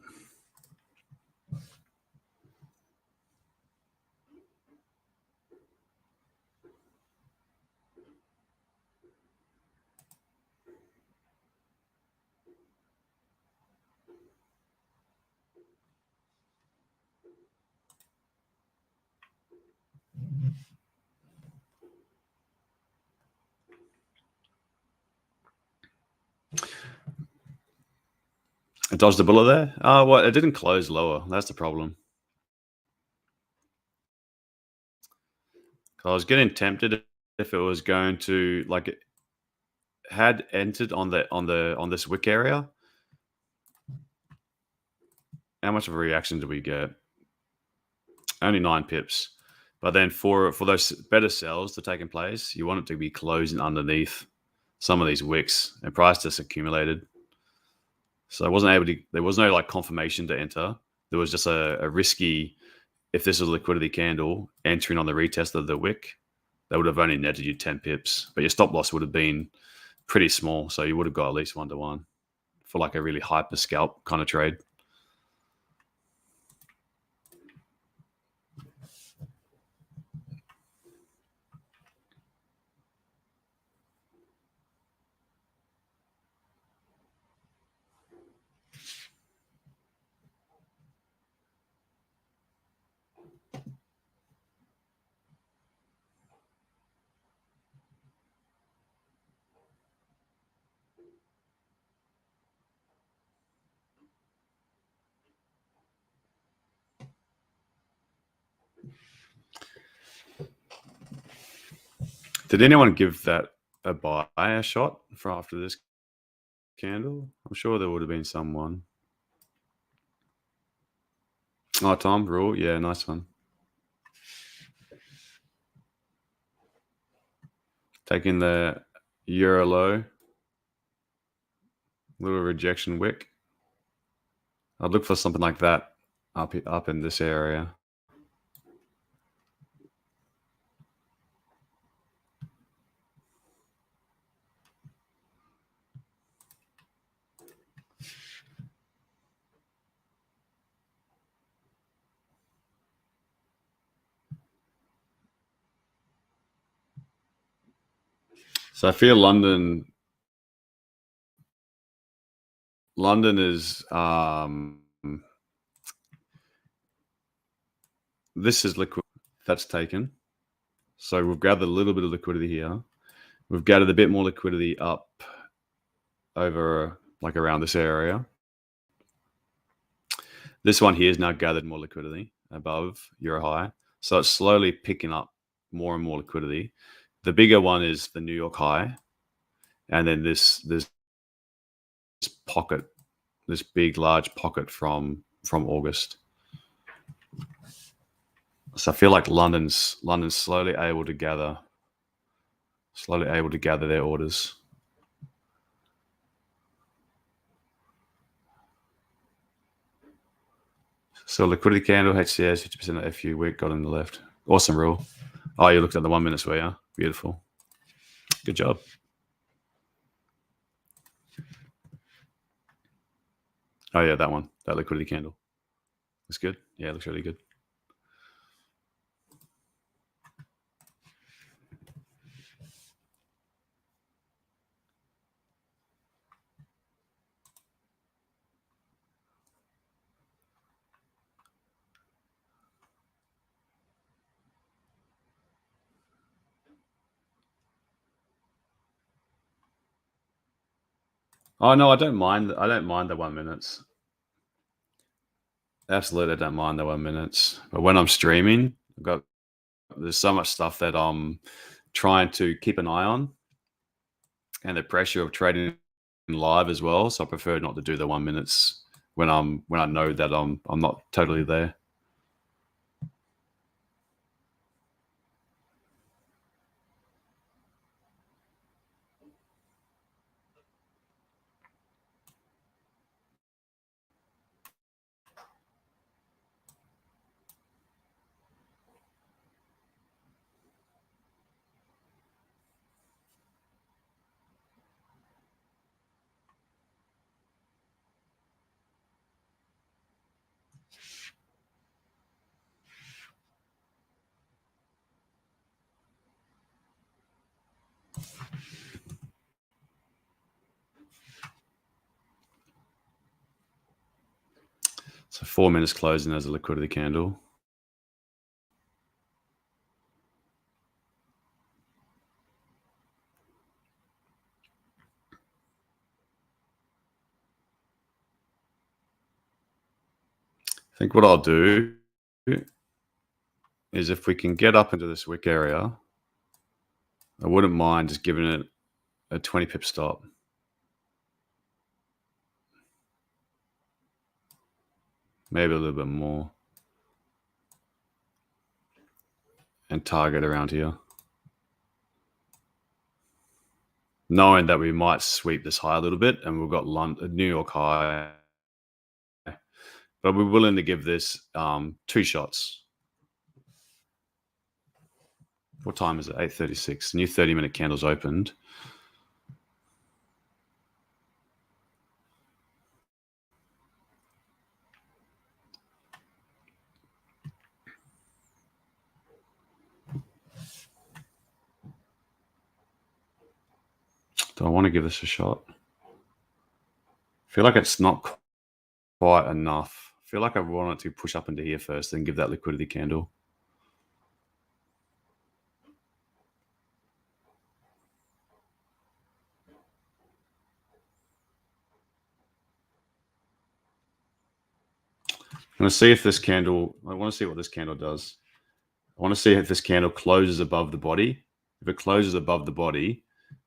dodged the bullet there. Oh, well, it didn't close lower. That's the problem. I was getting tempted if it was going to, like, it had entered on this wick area. How much of a reaction did we get? Only 9 pips. But then for those better sells to take in place, you want it to be closing underneath some of these wicks, and price just accumulated. So I wasn't able to. There was no like confirmation to enter. There was just a risky. If this was a liquidity candle entering on the retest of the wick, that would have only netted you 10 pips, but your stop loss would have been pretty small. So you would have got at least 1-to-1 for like a really hyper scalp kind of trade. Did anyone give that a buy a shot for after this candle? I'm sure there would have been someone. Oh, Tom, Rule. Yeah, nice one. Taking the Euro low. Little rejection wick. I'd look for something like that up in this area. So I feel London is this is liquid that's taken. So we've gathered a little bit of liquidity here. We've gathered a bit more liquidity up over like around this area. This one here has now gathered more liquidity above Euro high. So it's slowly picking up more and more liquidity. The bigger one is the New York high. And then this pocket, this big, large pocket from August. So I feel like London's slowly able to gather their orders. So liquidity candle, HCS, 50% of FU wick got on the left. Awesome rule. Oh, you looked at the 1 minute sway, yeah? Beautiful. Good job. Oh yeah, that one. That liquidity candle. Looks good. Yeah, it looks really good. Oh no, I don't mind the 1 minutes. Absolutely, I don't mind the 1 minutes. But when I'm streaming, there's so much stuff that I'm trying to keep an eye on, and the pressure of trading live as well. So I prefer not to do the 1 minutes when I know that I'm not totally there. So 4 minutes closing as a liquidity candle. think what I'll do is if we can get up into this wick area, I wouldn't mind just giving it a 20 pip stop. Maybe a little bit more. And target around here. Knowing that we might sweep this high a little bit, and we've got New York high. But we're willing to give this 2 shots. What time is it? 8:36. The new 30-minute candle's opened. Do I want to give this a shot? I feel like it's not quite enough. I feel like I want it to push up into here first, then give that liquidity candle. I'm going to see if this candle, I want to see what this candle does. I want to see if this candle closes above the body. If it closes above the body,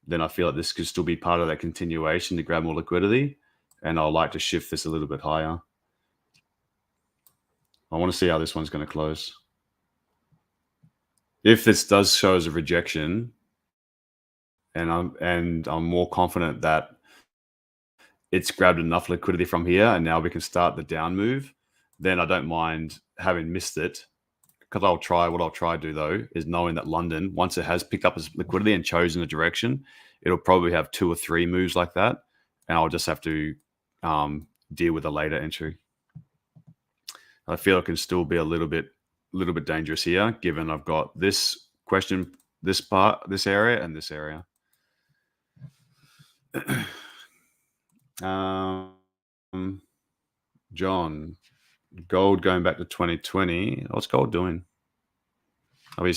then I feel like this could still be part of that continuation to grab more liquidity. And I'll like to shift this a little bit higher. I want to see how this one's going to close. If this does show as a rejection, and I'm more confident that it's grabbed enough liquidity from here, and now we can start the down move, then I don't mind having missed it. Because what I'll try to do though is knowing that London, once it has picked up its liquidity and chosen a direction, it'll probably have 2 or 3 moves like that, and I'll just have to deal with a later entry. I feel it can still be a little bit dangerous here, given I've got this question, this area, and this area. John, gold going back to 2020. What's gold doing? Are we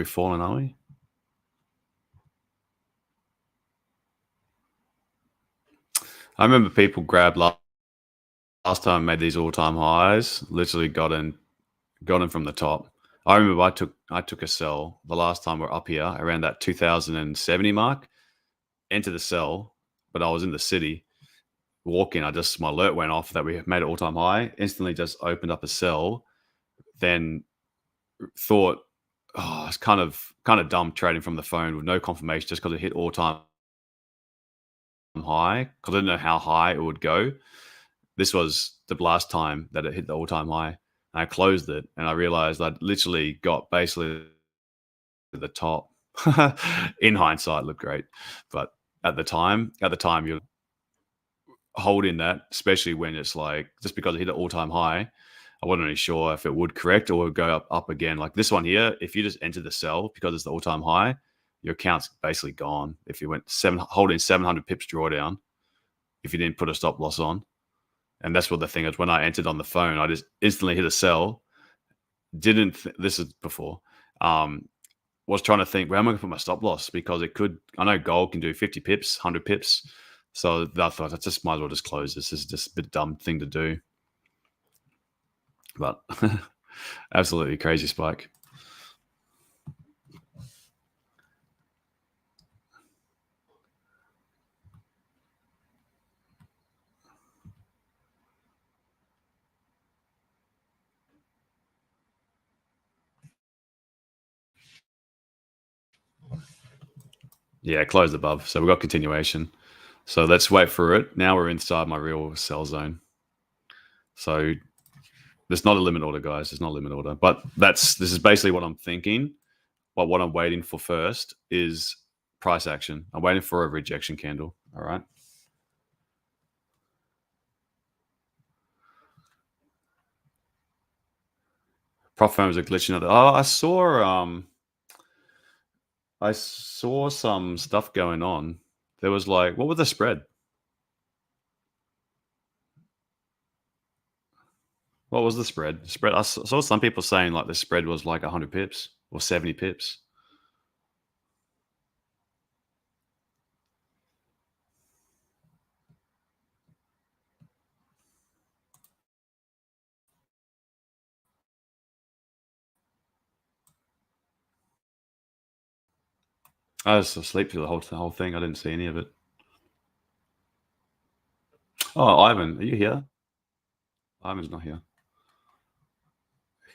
falling? Are we? I remember people grabbed last time, made these all-time highs. Literally got in from the top. I remember I took a sell the last time we're up here around that 2070 mark. Entered the sell, but I was in the city. Walking, my alert went off that we made an all-time high. Instantly, just opened up a sell. Then thought, oh, it's kind of dumb trading from the phone with no confirmation, just because it hit all-time high. Because I didn't know how high it would go. This was the last time that it hit the all-time high. And I closed it, and I realized I'd literally got basically to the top. In hindsight, it looked great, but at the time, you're holding that, especially when it's like, just because it hit an all-time high, I wasn't really sure if it would correct or would go up again. Like this one here, if you just enter the sell because it's the all-time high, your account's basically gone. If you went holding 700 pips drawdown, if you didn't put a stop loss on. And that's what the thing is. When I entered on the phone, I just instantly hit a sell. This is before. Was trying to think, where am I going to put my stop loss? Because it could, I know gold can do 50 pips, 100 pips. So I thought I just might as well just close this. This is just a bit dumb thing to do. But absolutely crazy spike. Yeah, closed above. So we've got continuation. So let's wait for it. Now we're inside my real sell zone. So there's not a limit order, guys. There's not a limit order. But this is basically what I'm thinking. But what I'm waiting for first is price action. I'm waiting for a rejection candle. All right. Prop firms are glitching out. Oh, I saw some stuff going on. There was like, what was the spread? What was the spread? I saw some people saying like the spread was like 100 pips or 70 pips. I was asleep through the whole thing. I didn't see any of it. Oh, Ivan, are you here? Ivan's not here.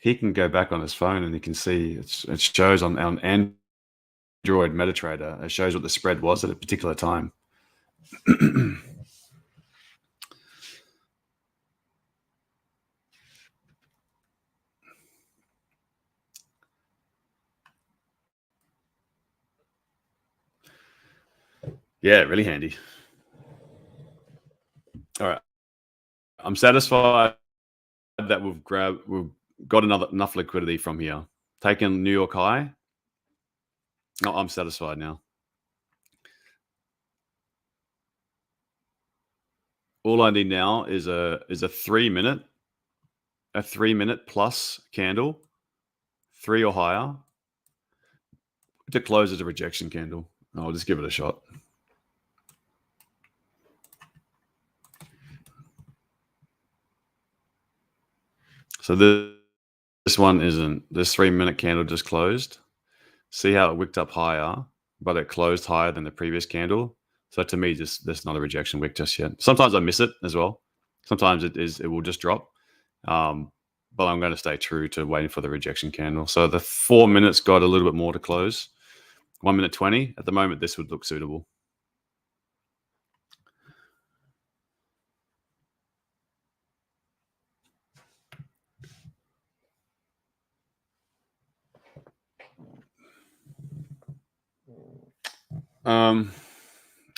He can go back on his phone and he can see it shows on Android MetaTrader. It shows what the spread was at a particular time. Yeah, really handy. All right, I'm satisfied that we've got enough liquidity from here. Taking New York high. No, I'm satisfied now. All I need now is a 3-minute plus candle, 3 or higher, to close as a rejection candle. I'll just give it a shot. So this one isn't. This 3-minute candle just closed. See how it wicked up higher, but it closed higher than the previous candle. So to me, there's not a rejection wick just yet. Sometimes I miss it as well. Sometimes it will just drop. But I'm going to stay true to waiting for the rejection candle. So the 4 minutes got a little bit more to close. 1 minute 20. At the moment, this would look suitable.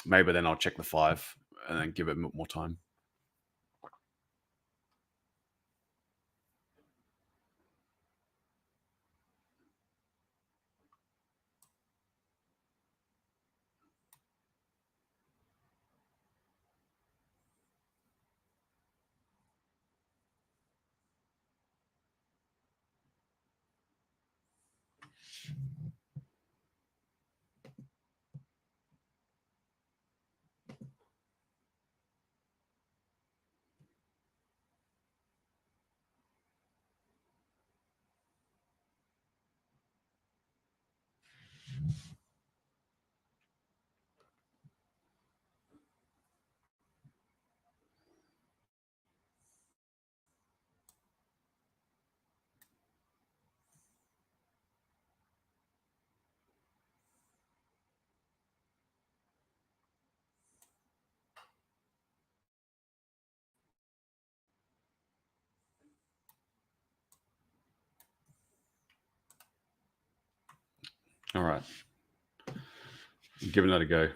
Maybe then I'll check the 5 and then give it more time. All right. I'm giving that a go.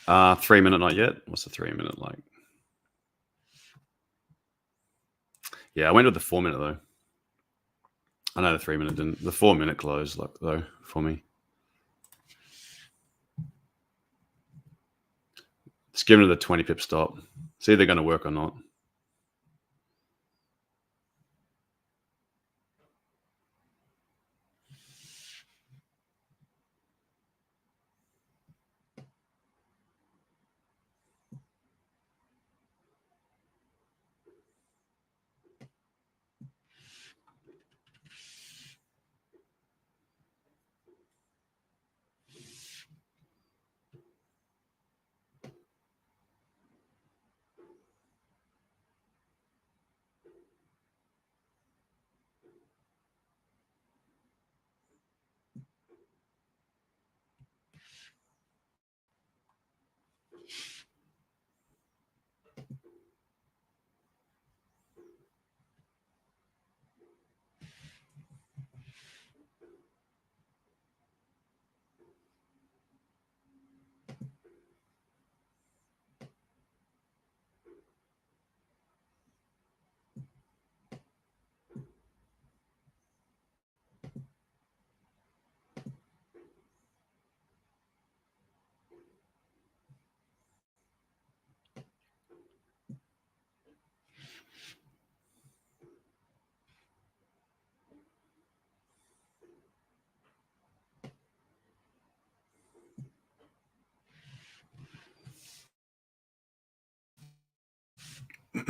Uh, 3 minute not yet. What's the 3 minute like? Yeah, I went with the 4 minute though. I know the 3 minute didn't. The 4 minute closed though for me. Just giving it a 20 pip stop. See if they're going to work or not.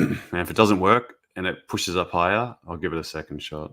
And if it doesn't work and it pushes up higher, I'll give it a second shot.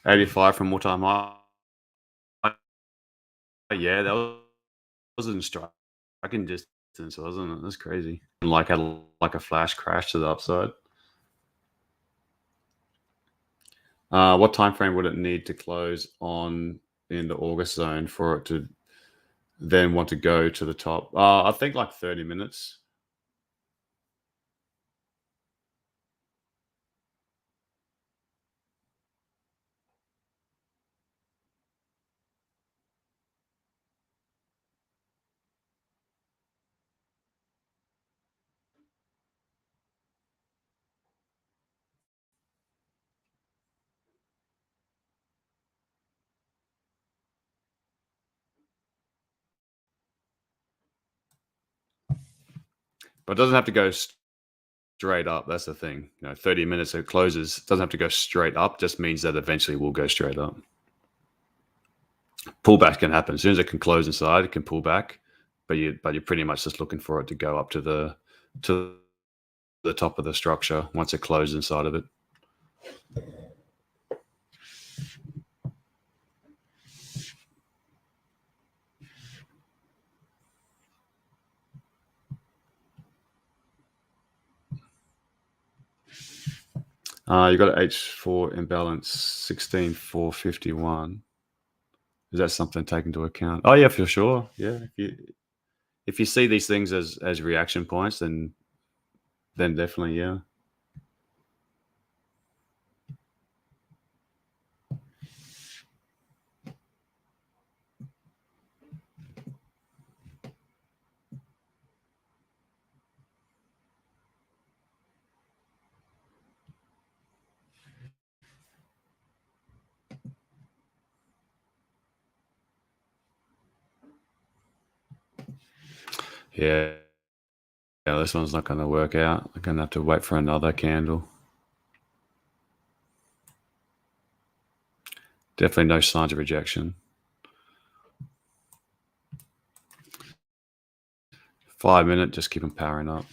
$85 from all-time high. Yeah, that was in striking distance, wasn't it? That's crazy. And like had like a flash crash to the upside. What time frame would it need to close on in the August zone for it to then want to go to the top? I think like 30 minutes. But it doesn't have to go straight up. That's the thing. 30 minutes it closes. It doesn't have to go straight up. Just means that eventually we'll go straight up. Pullback can happen. As soon as it can close inside, it can pull back. But you're pretty much just looking for it to go up to the top of the structure once it closes inside of it. You got an H4 imbalance 16,451. Is that something to take into account? Oh yeah, for sure. Yeah, if you see these things as reaction points, then definitely, yeah. Yeah. Yeah, this one's not going to work out. I'm going to have to wait for another candle. Definitely no signs of rejection. 5 minute, just keep them powering up.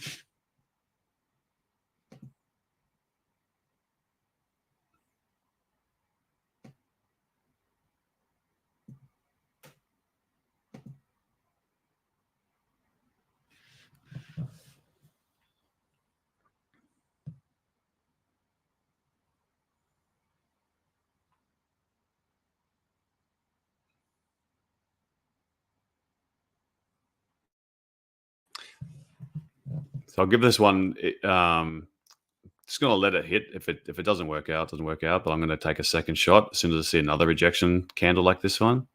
So I'll give this one. Just going to let it hit. If it doesn't work out, it doesn't work out. But I'm going to take a second shot as soon as I see another rejection candle like this one.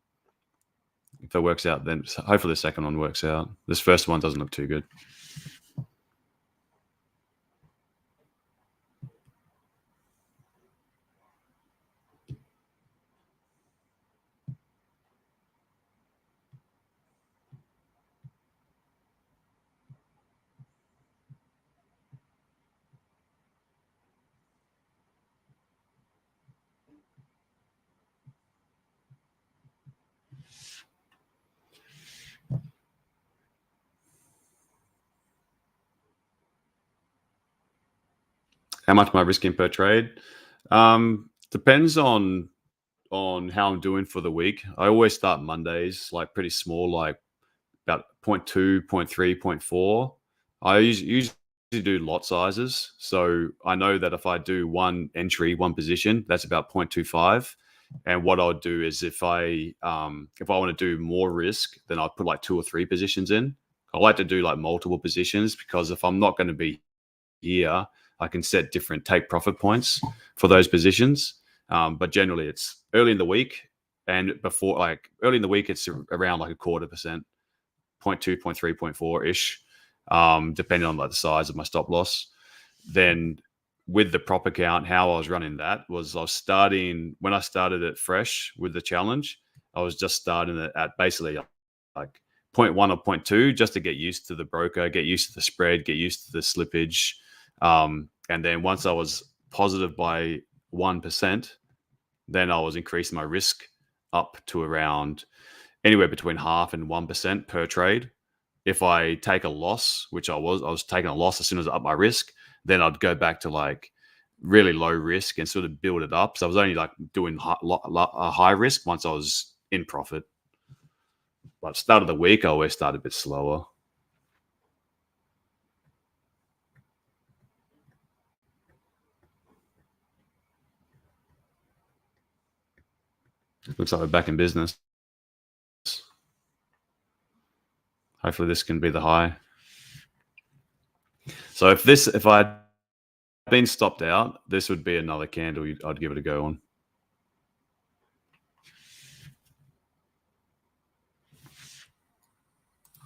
If it works out, then hopefully the second one works out. This first one doesn't look too good. How much am I risking per trade? Depends on how I'm doing for the week. I always start Mondays like pretty small, like about 0.2, 0.3, 0.4. I usually do lot sizes. So I know that if I do one entry, one position, that's about 0.25. And what I'll do is if I want to do more risk, then I'll put like 2 or 3 positions in. I like to do like multiple positions because if I'm not going to be here, I can set different take profit points for those positions. But generally it's early in the week, and before, like early in the week, it's around like 0.25%, 0.2, 0.3, 0.4 ish, depending on like the size of my stop loss. Then with the prop account, how I was running that was when I started it fresh with the challenge, I was just starting it at basically like 0.1 or 0.2 just to get used to the broker, get used to the spread, get used to the slippage. And then once I was positive by 1%, then I was increasing my risk up to around anywhere between 0.5 and 1% per trade. If I take a loss, which I was taking a loss as soon as I up my risk, then I'd go back to like really low risk and sort of build it up. So I was only like doing high risk once I was in profit. But start of the week, I always start a bit slower. Looks like we're back in business. Hopefully this can be the high. So if I had been stopped out, this would be another candle I'd give it a go on.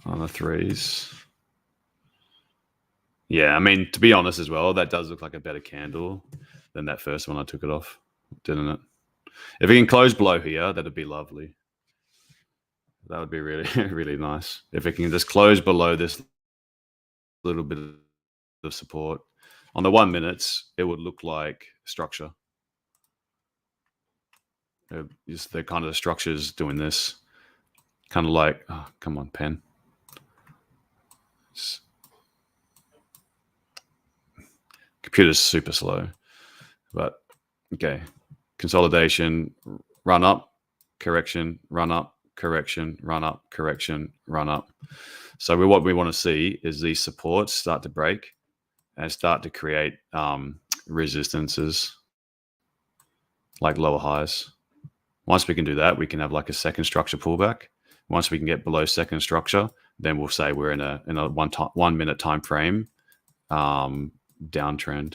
On the threes. Yeah, I mean, to be honest as well, that does look like a better candle than that first one I took it off, didn't it? If it can close below here, that'd be lovely. That would be really, really nice. If it can just close below this little bit of support. On the 1 minutes, it would look like structure. Just the kind of the structures doing this. Kind of like, oh, come on, pen. Computer's super slow. But, okay. Consolidation, run up, correction, run up, correction, run up, correction, run up. So what we want to see is these supports start to break and start to create resistances like lower highs. Once we can do that, we can have like a second structure pullback. Once we can get below second structure, then we'll say we're in a 1 minute time frame downtrend.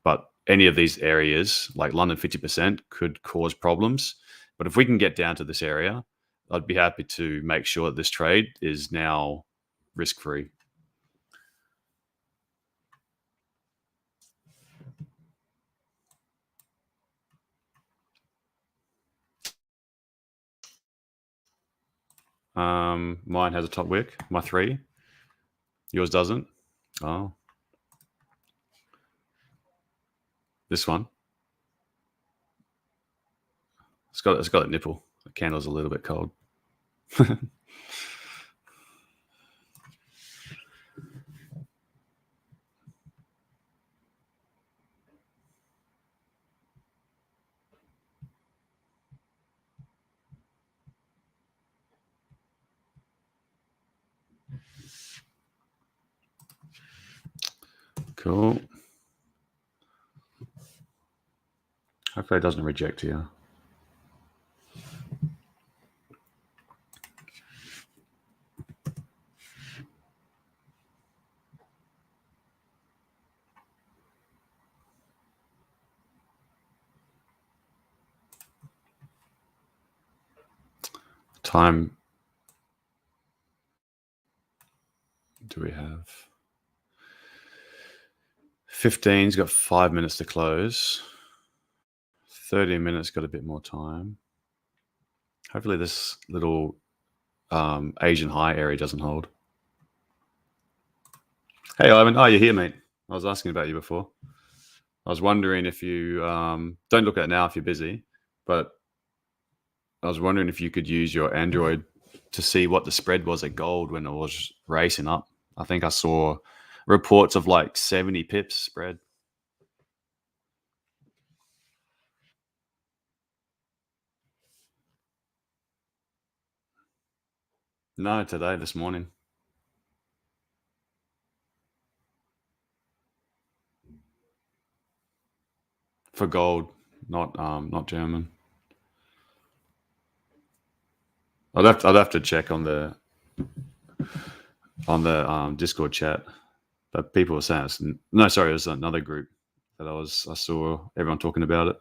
But any of these areas, like London 50%, could cause problems. But if we can get down to this area, I'd be happy to make sure that this trade is now risk-free. Mine has a top wick, my 3. Yours doesn't. Oh. This one. It's got a nipple. The candle's a little bit cold. Cool. Hopefully it doesn't reject here. Time do we have? 15's got 5 minutes to close. 30 minutes got a bit more time. Hopefully this little Asian high area doesn't hold. Hey, Ivan. Oh, you're here, mate. I was asking about you before. I was wondering if you don't look at it now if you're busy, but I was wondering if you could use your Android to see what the spread was at gold when it was racing up. I think I saw reports of like 70 pips spread. No, this morning. for gold, not German. I'd have to check on the Discord chat, but people were saying it was another group that I saw everyone talking about it.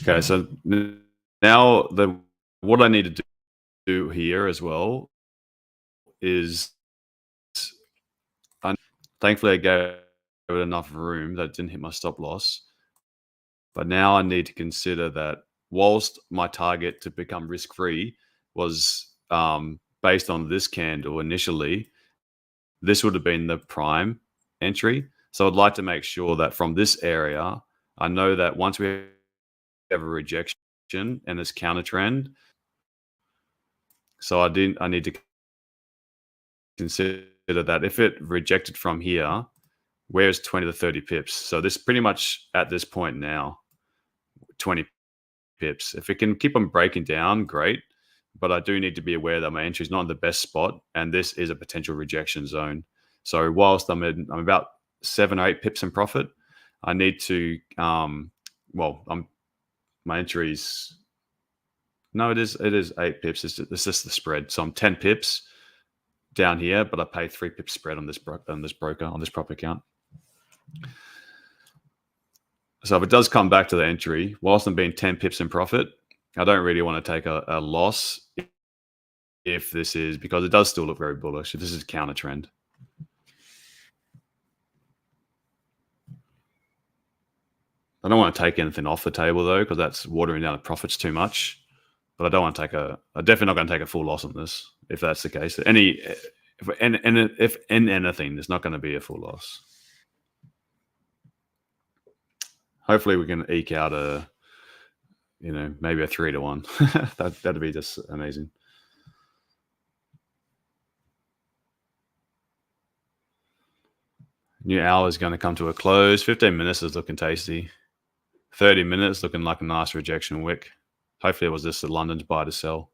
Okay, so now what I need to do here as well is, thankfully I gave it enough room that it didn't hit my stop loss. But now I need to consider that whilst my target to become risk-free was based on this candle initially, this would have been the prime entry. So I'd like to make sure that from this area, I know that once we have a rejection and this counter trend, so I need to consider that if it rejected from here, where's 20 to 30 pips? So this pretty much at this point now, 20 pips. If it can keep on breaking down, great. But I do need to be aware that my entry is not in the best spot, and this is a potential rejection zone. So whilst I'm about 7 or 8 pips in profit, I need to my entries. No, it is 8 pips. It's just the spread. So I'm 10 pips down here, but I pay 3 pips spread on this broker on this prop account. So if it does come back to the entry, whilst I'm being 10 pips in profit, I don't really want to take a loss if this is, because it does still look very bullish. If this is counter trend. I don't want to take anything off the table though, because that's watering down the profits too much. But I don't want to take I'm definitely not going to take a full loss on this if that's the case. If in anything, there's not going to be a full loss. Hopefully we can eke out maybe a 3-to-1. That'd be just amazing. New hour is going to come to a close. 15 minutes is looking tasty. 30 minutes looking like a nice rejection wick. Hopefully it was just the London's buy to sell.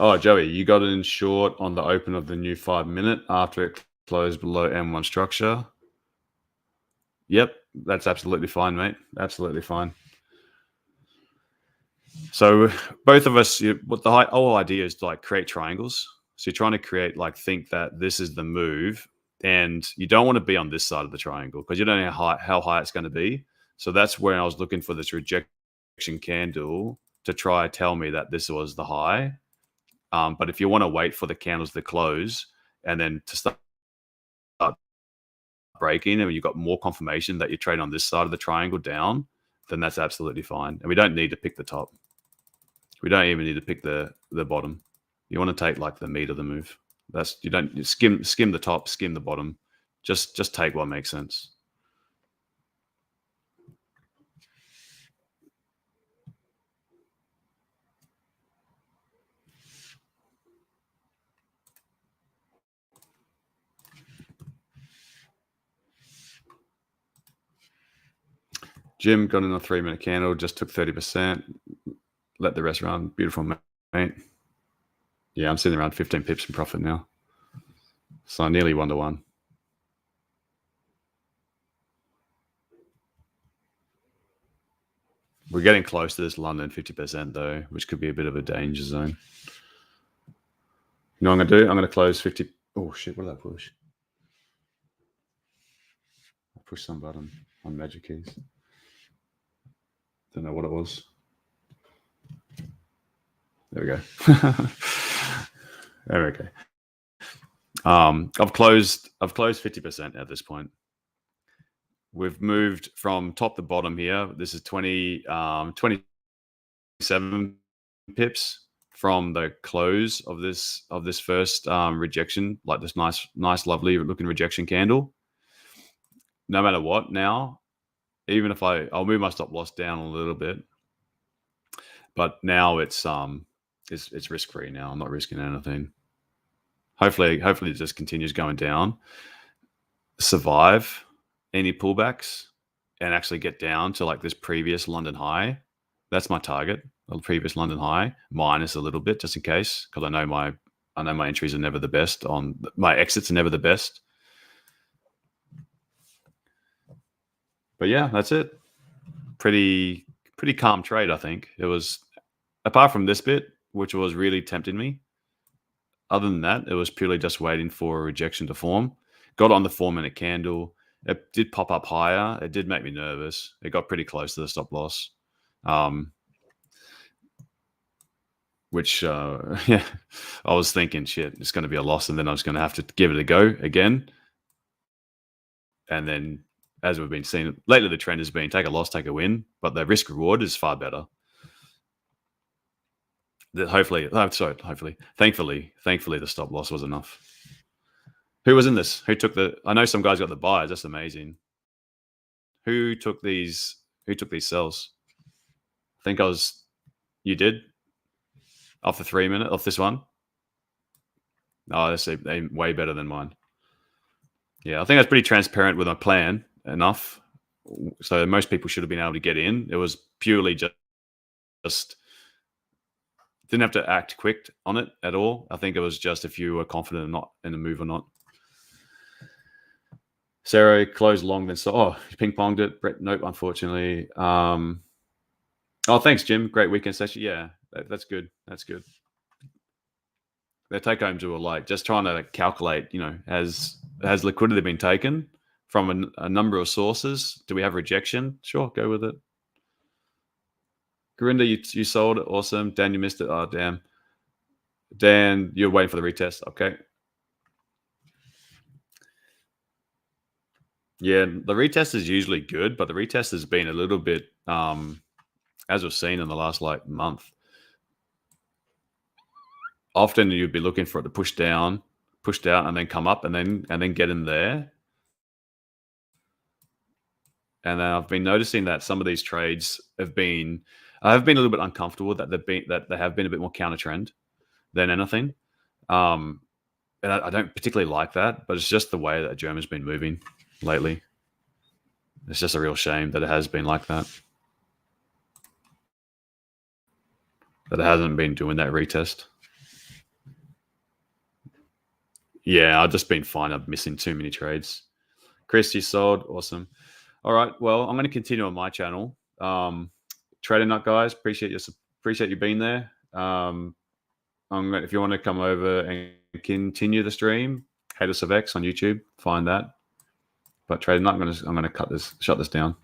Oh, Joey, you got it in short on the open of the new 5-minute after it closed below M1 structure. Yep, that's absolutely fine, mate. Absolutely fine. So both of us, what the whole idea is to like create triangles. So you're trying to create think that this is the move, and you don't want to be on this side of the triangle because you don't know how high it's going to be. So that's where I was looking for this rejection candle to try tell me that this was the high. But if you want to wait for the candles to close and then to start breaking, and you've got more confirmation that you're trading on this side of the triangle down, then that's absolutely fine. And we don't need to pick the top. We don't even need to pick the bottom. You want to take the meat of the move. You don't skim the top, skim the bottom. Just take what makes sense. Jim got in a 3-minute candle, just took 30%. Let the rest run. Beautiful, mate. Yeah, I'm sitting around 15 pips in profit now. So nearly 1-to-1. We're getting close to this London 50% though, which could be a bit of a danger zone. You know what I'm going to do? I'm going to close 50. Oh, shit. What did I push? I pushed some button on Magic Keys. Don't know what it was. There we go. There we go. I've closed 50% at this point. We've moved from top to bottom here. This is 20 pips from the close of this first rejection, like this nice, lovely looking rejection candle. No matter what, now, even if I'll move my stop loss down a little bit, but now it's risk free now. I'm not risking anything. Hopefully it just continues going down, survive any pullbacks, and actually get down to like this previous London high. That's my target, the previous London high, minus a little bit just in case, because I know my entries are never the best. My exits are never the best. But yeah, that's it. Pretty calm trade, I think. It was, apart from this bit, which was really tempting me. Other than that, it was purely just waiting for a rejection to form. Got on the 4-minute candle. It did pop up higher. It did make me nervous. It got pretty close to the stop loss. Which, yeah, I was thinking, shit, it's going to be a loss, and then I was going to have to give it a go again. And then, as we've been seeing lately, the trend has been take a loss, take a win, but the risk reward is far better. Thankfully, the stop loss was enough. Who was in this? Who took I know some guys got the buys. That's amazing. Who took these sells? I think you did? Off the 3-minute, off this one? Oh, they're way better than mine. Yeah, I think that's pretty transparent with my plan enough. So most people should have been able to get in. It was purely just didn't have to act quick on it at all. I think it was just if you were confident or not in the move or not. Sarah closed long, then ping ponged it. Brett, nope, unfortunately. Oh, thanks, Jim. Great weekend session. Yeah, that's good. That's good. Their take homes were like just trying to calculate, has liquidity been taken from a number of sources? Do we have rejection? Sure, go with it. Corinda, you sold it. Awesome. Dan, you missed it. Oh, damn. Dan, you're waiting for the retest. Okay. Yeah, the retest is usually good, but the retest has been a little bit, as we've seen in the last month. Often you'd be looking for it to push down, and then come up, and then get in there. And then I've been noticing that some of these trades have been a little bit uncomfortable that they have been a bit more counter trend than anything. And I don't particularly like that, but it's just the way that German's been moving lately. It's just a real shame that it has been like that. That it hasn't been doing that retest. Yeah, I've just been fine. I'm missing too many trades. Chris, you sold. Awesome. All right. Well, I'm going to continue on my channel. Trader Nut guys, appreciate you being there. If you want to come over and continue the stream, HaydosFx on YouTube, find that. But Trader Nut, I'm going to shut this down.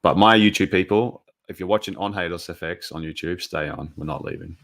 But my YouTube people, if you're watching on HaydosFx on YouTube, stay on. We're not leaving.